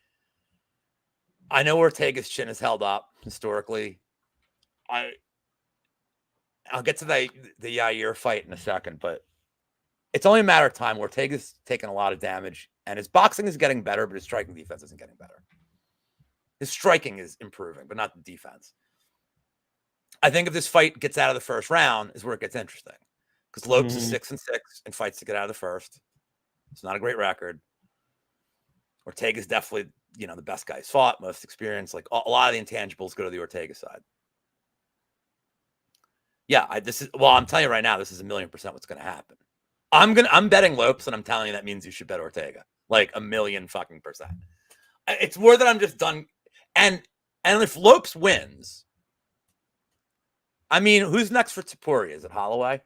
I know Ortega's chin is held up historically. I'll get to the Yair fight in a second, but it's only a matter of time. Ortega's taking a lot of damage, and his boxing is getting better, but his striking defense isn't getting better. His striking is improving, but not the defense. I think if this fight gets out of the first round is where it gets interesting, because Lopes is 6-6 and fights to get out of the first. It's not a great record. Ortega's definitely, the best guy he's fought, most experience. Like a lot of the intangibles go to the Ortega side. Yeah, I'm telling you right now, this is 1,000,000% what's going to happen. I'm betting Lopes, and I'm telling you that means you should bet Ortega, like 1,000,000% fucking percent. It's more that I'm just done. And if Lopes wins, I mean, who's next for Topuria? Is it Holloway?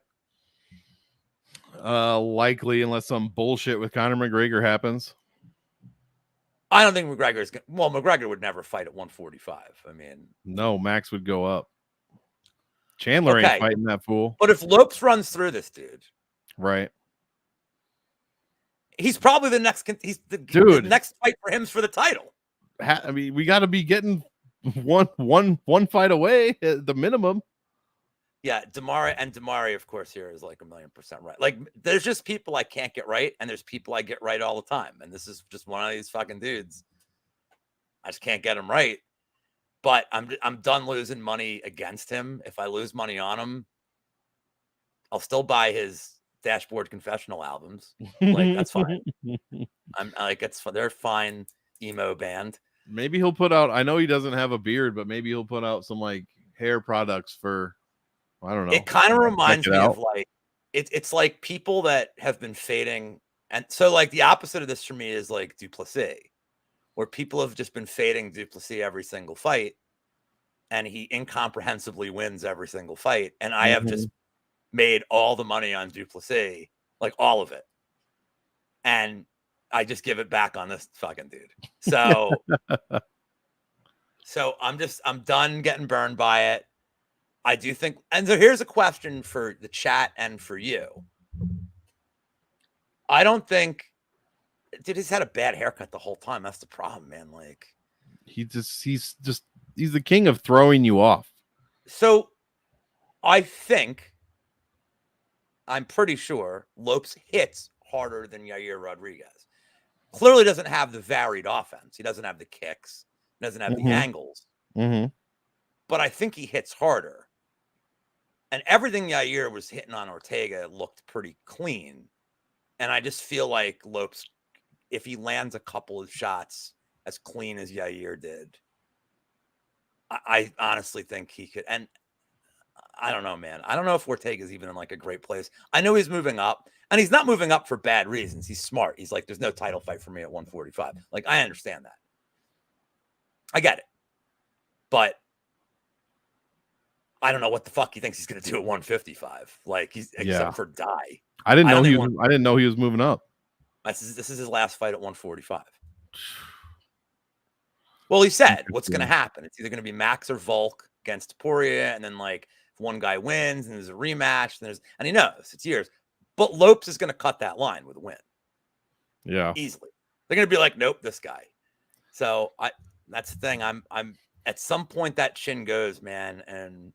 Likely, unless some bullshit with Conor McGregor happens. I don't think McGregor is. Well, McGregor would never fight at 145. I mean, no, Max would go up. Chandler ain't fighting that fool. But if Lopes runs through this dude, right? He's probably the next. The next fight for him is for the title. I mean, we got to be getting one fight away at the minimum. Yeah, Damari, of course, here is like 1,000,000% right. Like, there's just people I can't get right, and there's people I get right all the time, and this is just one of these fucking dudes. I just can't get him right. But I'm done losing money against him. If I lose money on him, I'll still buy his Dashboard Confessional albums. Like, that's fine. I'm like, they're fine emo band. Maybe he'll put out. I know he doesn't have a beard, but maybe he'll put out some like hair products for. I don't know. It kind of reminds me of like it's like people that have been fading, and so like the opposite of this for me is like Duplessis, where people have just been fading Duplessis every single fight, and he incomprehensibly wins every single fight, and I have just made all the money on Duplessis, like all of it, and I just give it back on this fucking dude. So, I'm done getting burned by it. I do think, and so here's a question for the chat and for you. I don't think, dude, he's had a bad haircut the whole time. That's the problem, man. Like, he's the king of throwing you off. So I'm pretty sure Lopes hits harder than Yair Rodriguez. Clearly doesn't have the varied offense. He doesn't have the kicks, doesn't have the angles. But I think he hits harder. And everything Yair was hitting on Ortega looked pretty clean. And I just feel like Lopes, if he lands a couple of shots as clean as Yair did, I honestly think he could. And I don't know, man. I don't know if Ortega's even in like a great place. I know he's moving up, and he's not moving up for bad reasons. He's smart. He's like, there's no title fight for me at 145. Like, I understand that. I get it. But I don't know what the fuck he thinks he's going to do at 155. Like, except for die. I didn't know he was moving up. This is his last fight at 145. Well, he said what's going to happen. It's either going to be Max or Volk against Topuria, and then like if one guy wins and there's a rematch, and he knows it's years. But Lopes is going to cut that line with a win. Yeah, easily. They're going to be like, nope, this guy. So that's the thing. I'm at some point that chin goes, man, and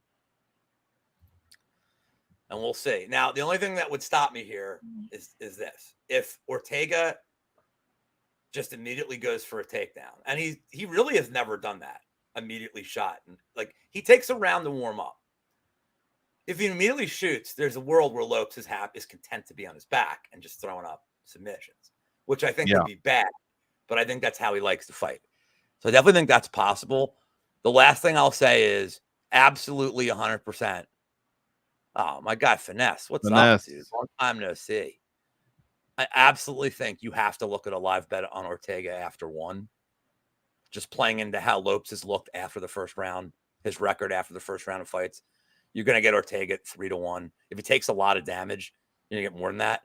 we'll see. Now, the only thing that would stop me here is this: if Ortega just immediately goes for a takedown, and he really has never done that. Immediately shot, and like he takes a round to warm up. if he immediately shoots, there's a world where Lopes is content to be on his back and just throwing up submissions, which I think would be bad. But I think that's how he likes to fight. So I definitely think that's possible. The last thing I'll say is absolutely 100%. Oh, my God, Finesse. What's up, dude? Long time no see. I absolutely think you have to look at a live bet on Ortega after one. Just playing into how Lopes has looked after the first round, his record after the first round of fights. You're going to get Ortega at 3-1. If it takes a lot of damage, you're going to get more than that.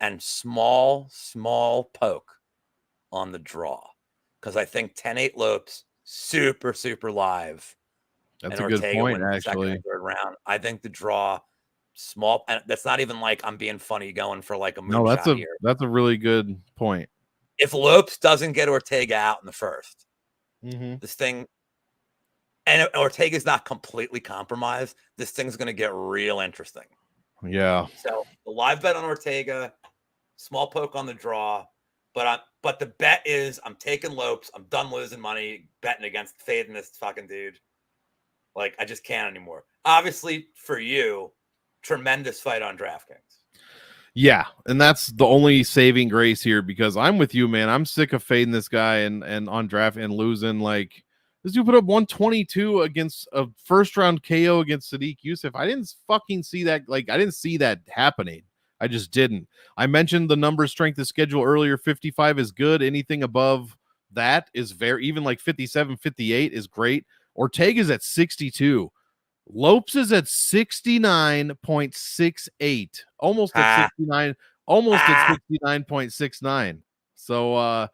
And small poke on the draw. Because I think 10-8 Lopes, super, super live. That's a good point, actually. Second and third round. I think the draw, small. And that's not even like I'm being funny going for like a moonshot here. That's a really good point. If Lopes doesn't get Ortega out in the first, this thing, and Ortega's not completely compromised, this thing's going to get real interesting. Yeah. So the live bet on Ortega, small poke on the draw, but the bet is I'm taking Lopes. I'm done losing money betting against fading this fucking dude. Like, I just can't anymore. Obviously, for you, tremendous fight on DraftKings. Yeah, and that's the only saving grace here, because I'm with you, man. I'm sick of fading this guy and on draft and losing. Like, this dude put up 122 against a first round KO against Sadiq Youssef. I didn't fucking see that. Like, I didn't see that happening. I just didn't. I mentioned the number strength of schedule earlier. 55 is good. Anything above that is very, even like 57, 58 is great. Ortega's at 62. Lopes is at 69.68, almost at 69, almost at 69.69. So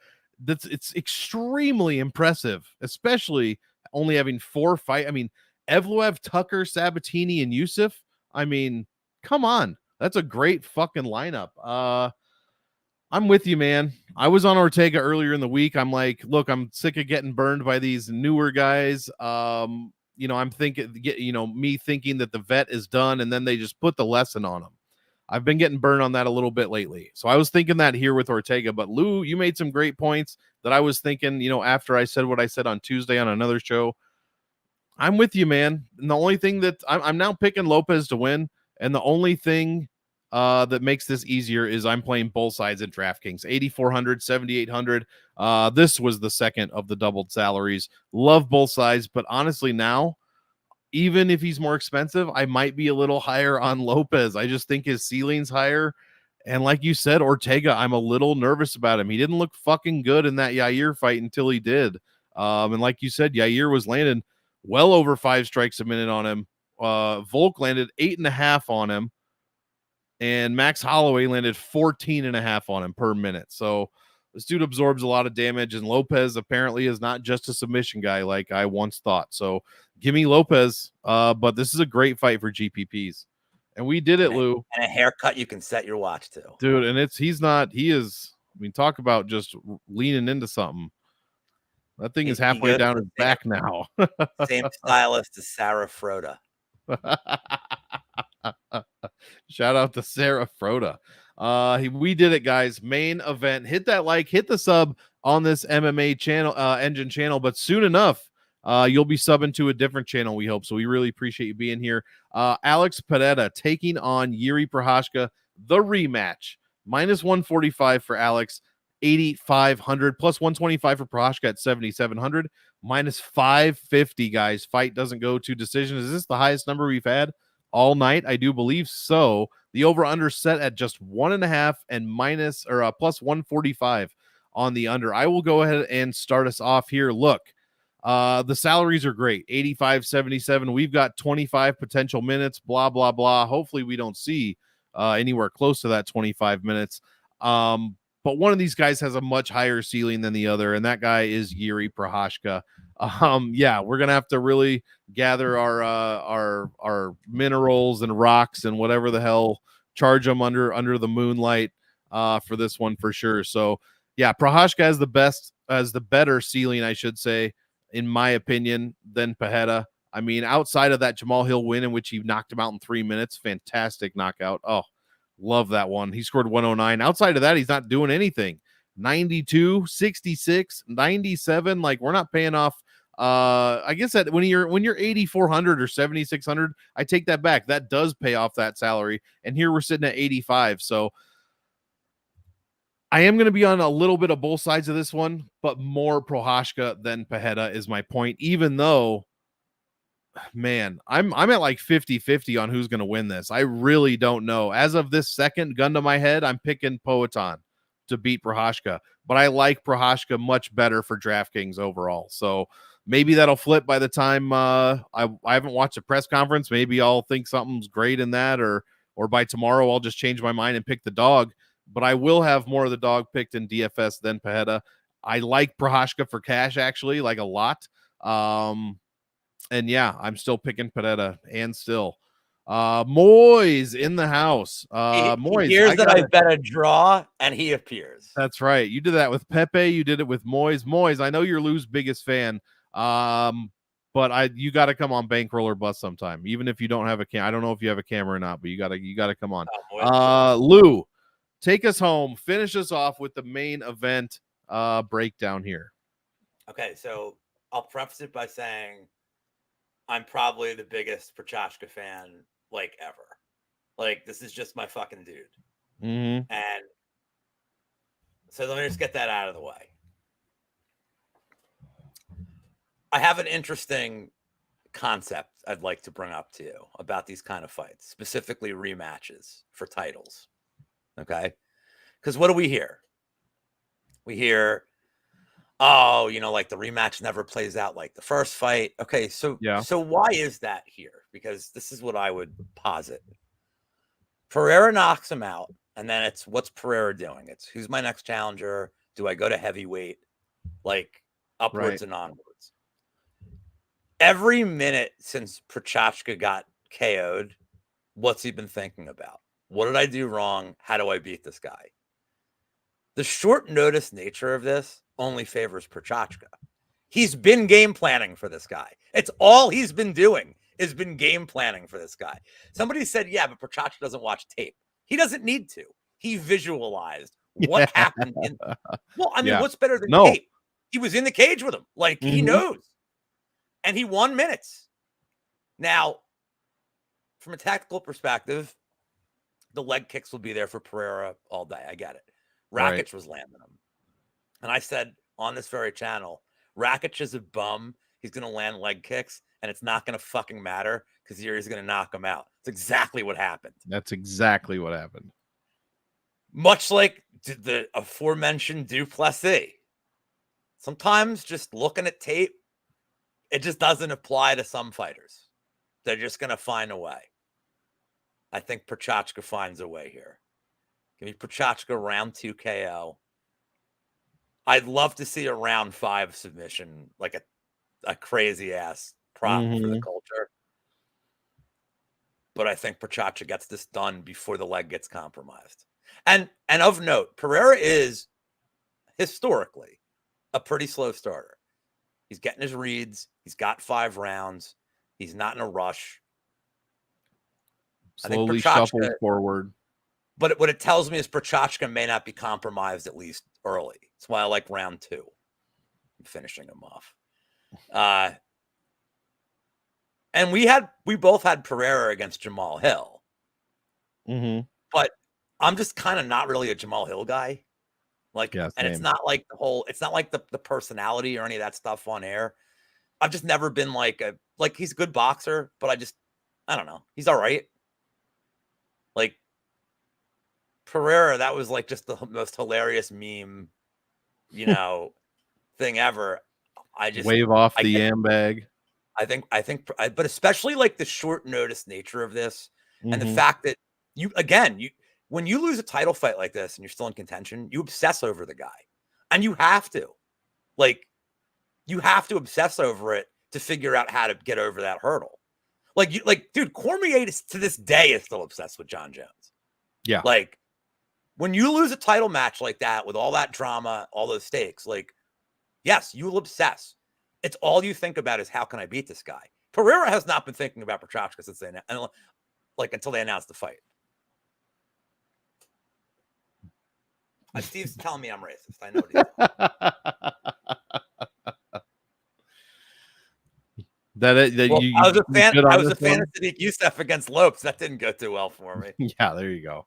it's extremely impressive, especially only having 4 fight. I mean, Evloev, Tucker, Sabatini, and Youssef. I mean, come on. That's a great fucking lineup. I'm with you, man. I was on Ortega earlier in the week. I'm like, look, I'm sick of getting burned by these newer guys. I'm thinking, me thinking that the vet is done, and then they just put the lesson on him. I've been getting burned on that a little bit lately. So I was thinking that here with Ortega. But Lou, you made some great points that I was thinking, after I said what I said on Tuesday on another show. I'm with you, man. And the only thing that I'm now picking Lopez to win, and the only thing that makes this easier is I'm playing both sides at DraftKings, 8,400, 7,800. This was the second of the doubled salaries. Love both sides, but honestly now, even if he's more expensive, I might be a little higher on Lopez. I just think his ceiling's higher. And like you said, Ortega, I'm a little nervous about him. He didn't look fucking good in that Yair fight until he did. And like you said, Yair was landing well over 5 strikes a minute on him. Volk landed 8.5 on him. And Max Holloway landed 14.5 on him per minute. So this dude absorbs a lot of damage, and Lopez apparently is not just a submission guy like I once thought. So give me Lopez, but this is a great fight for GPPs. And we did it, Lou. And a haircut you can set your watch to. Dude, and he is, talk about just leaning into something. That thing is halfway down his back now. Same stylist as Sarah Froda. Shout out to Sarah Froda. We did it, guys. Main event. Hit that like, hit the sub on this MMA channel, engine channel, but soon enough, you'll be subbing to a different channel, we hope. So we really appreciate you being here. Alex Pereira taking on Jiri Prochazka, the rematch. Minus 145 for Alex, 8,500, plus 125 for Prochazka at 7,700, minus 550, guys. Fight doesn't go to decision. Is this the highest number we've had all night? I do believe so. The over-under set at just 1.5 and plus 145 on the under. I will go ahead and start us off here. Look, the salaries are great. 85, 77. We've got 25 potential minutes, blah, blah, blah. Hopefully we don't see anywhere close to that 25 minutes. But one of these guys has a much higher ceiling than the other, and that guy is Jiri Prochazka. We're gonna have to really gather our minerals and rocks and whatever the hell, charge them under the moonlight for this one for sure. So yeah, Prochazka has the better ceiling, I should say, in my opinion, than Pereira. I mean, outside of that Jamal Hill win in which he knocked him out in 3 minutes, fantastic knockout. Oh, love that one. He scored 109. Outside of that, he's not doing anything. 92, 66, 97. Like, we're not paying off I guess that when you're 8,400 or 7,600, I take that back. That does pay off that salary. And here we're sitting at 85. So I am going to be on a little bit of both sides of this one, but more Prochazka than Pereira is my point, even though, man, I'm at like 50-50 on who's going to win this. I really don't know. As of this second, gun to my head, I'm picking Payton to beat Prochazka, but I like Prochazka much better for DraftKings overall. So maybe that'll flip by the time I haven't watched a press conference. Maybe I'll think something's great in that, or by tomorrow I'll just change my mind and pick the dog. But I will have more of the dog picked in DFS than Pereira. I like Prochazka for cash, actually, like a lot. And yeah, I'm still picking Pereira and still. Moyes in the house. Moyes, he hears that I bet a draw and he appears. That's right. You did that with Pepe. You did it with Moyes. Moyes, I know you're Lou's biggest fan. But you got to come on Bankroll or Bust sometime, even if you don't have a I don't know if you have a camera or not, but you gotta come on. Lou, take us home. Finish us off with the main event breakdown here. Okay, so I'll preface it by saying I'm probably the biggest Prochazka fan like ever. Like, this is just my fucking dude. Mm-hmm. And so let me just get that out of the way. I have an interesting concept I'd like to bring up to you about these kind of fights, specifically rematches for titles. Okay? Because what do we hear? We hear, oh, like the rematch never plays out like the first fight. Okay, so why is that here? Because this is what I would posit. Pereira knocks him out, and then it's what's Pereira doing? It's who's my next challenger? Do I go to heavyweight? Like upwards and onwards. Every minute since Prochazka got KO'd, what's he been thinking about? What did I do wrong? How do I beat this guy? The short notice nature of this only favors Prochazka. He's been game planning for this guy. It's all he's been doing has been game planning for this guy. Somebody said, yeah, but Prochazka doesn't watch tape. He doesn't need to. He visualized what happened. What's better than tape? He was in the cage with him. Like, he knows. And he won minutes. Now, from a tactical perspective, the leg kicks will be there for Pereira all day. I get it. Rakic was landing them. And I said on this very channel, Rakic is a bum. He's going to land leg kicks, and it's not going to fucking matter because Jiri's going to knock him out. It's exactly what happened. That's exactly what happened. Much like the aforementioned Duplessis. Sometimes just looking at tape, it just doesn't apply to some fighters. They're just going to find a way. I think Prochazka finds a way here. Give me Prochazka round 2 KO. I'd love to see a round 5 submission, like a crazy ass prop for the culture. But I think Prochazka gets this done before the leg gets compromised. And of note, Pereira is historically a pretty slow starter. He's getting his reads. He's got 5 rounds. He's not in a rush. Slowly shuffles forward. But what it tells me is Prochazka may not be compromised, at least early. That's why I like round 2. I'm finishing him off. And we both had Pereira against Jamal Hill. But I'm just kind of not really a Jamal Hill guy. Like, and it's not like the personality or any of that stuff on air. I've just never been like he's a good boxer, but I don't know. He's all right. Like, Pereira, that was like just the most hilarious meme, thing ever. I just wave off the yam bag. I think, but especially like the short notice nature of this and the fact that when you lose a title fight like this and you're still in contention, you obsess over the guy, and you have to obsess over it to figure out how to get over that hurdle. Dude, Cormier to this day is still obsessed with John Jones. Yeah. Like, when you lose a title match like that with all that drama, all those stakes, like, yes, you will obsess. It's all you think about is how can I beat this guy? Pereira has not been thinking about Prochazka since until they announced the fight. Steve's telling me I'm racist. I know what he's Well, you I was a fan. good I on was a this fan one? of Sadiq Youssef against Lopes. That didn't go too well for me. Yeah, there you go.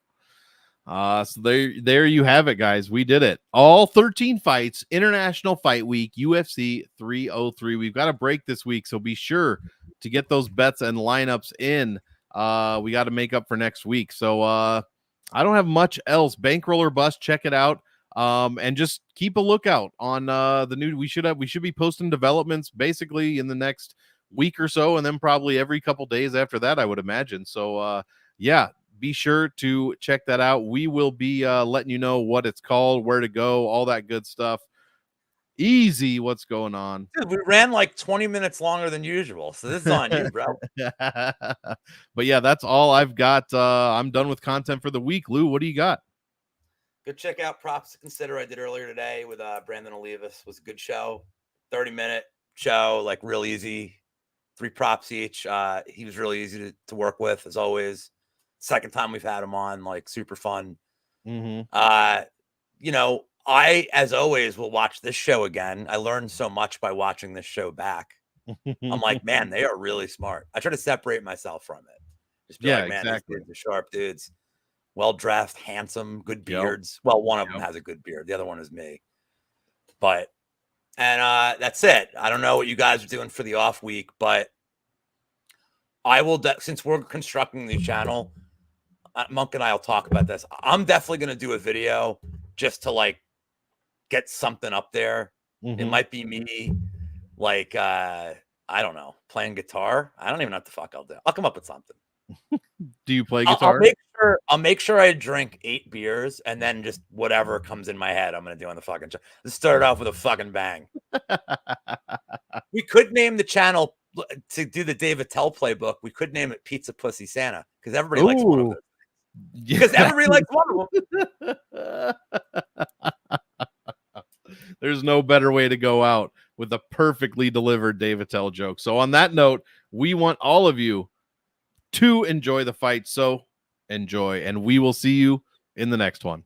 So there you have it, guys. We did it. All 13 fights, International Fight Week, UFC 303. We've got a break this week, so be sure to get those bets and lineups in. We got to make up for next week. So I don't have much else. Bankroll or bust, check it out. And just keep a lookout on the new. We should be posting developments basically in the next week or so, and then probably every couple days after that, I would imagine. So yeah. Be sure to check that out. We will be letting you know what it's called, where to go, all that good stuff. Easy, what's going on? Dude, we ran like 20 minutes longer than usual, so this is on you, bro. But yeah, that's all I've got. I'm done with content for the week. Lou, what do you got? Go check out Props to Consider I did earlier today with Brandon Olivas. It was a good show. 30-minute show, like real easy. 3 props each. He was really easy to work with, as always. Second time we've had him on, like super fun. You know, I, as always, will watch this show again. I learned so much by watching this show back. I'm like, man, they are really smart. I try to separate myself from it. Just be like, man, exactly. these dudes are sharp dudes. Well-dressed, handsome, good beards. Well, one of them has a good beard. The other one is me. But, and that's it. I don't know what you guys are doing for the off week, but I will, since we're constructing the channel, Monk and I will talk about this. I'm definitely going to do a video just to like get something up there. It might be me, like, I don't know, playing guitar. I don't even know what the fuck I'll do. I'll come up with something. Do you play guitar? I'll make sure I drink 8 beers and then just whatever comes in my head, I'm going to do on the fucking show. Let's start off with a fucking bang. We could name the channel to do the David Tell playbook. We could name it Pizza Pussy Santa because everybody likes one of those. Because everybody likes one of them. There's no better way to go out with a perfectly delivered David Tell joke. So on that note, we want all of you to enjoy the fight. So enjoy, and we will see you in the next one.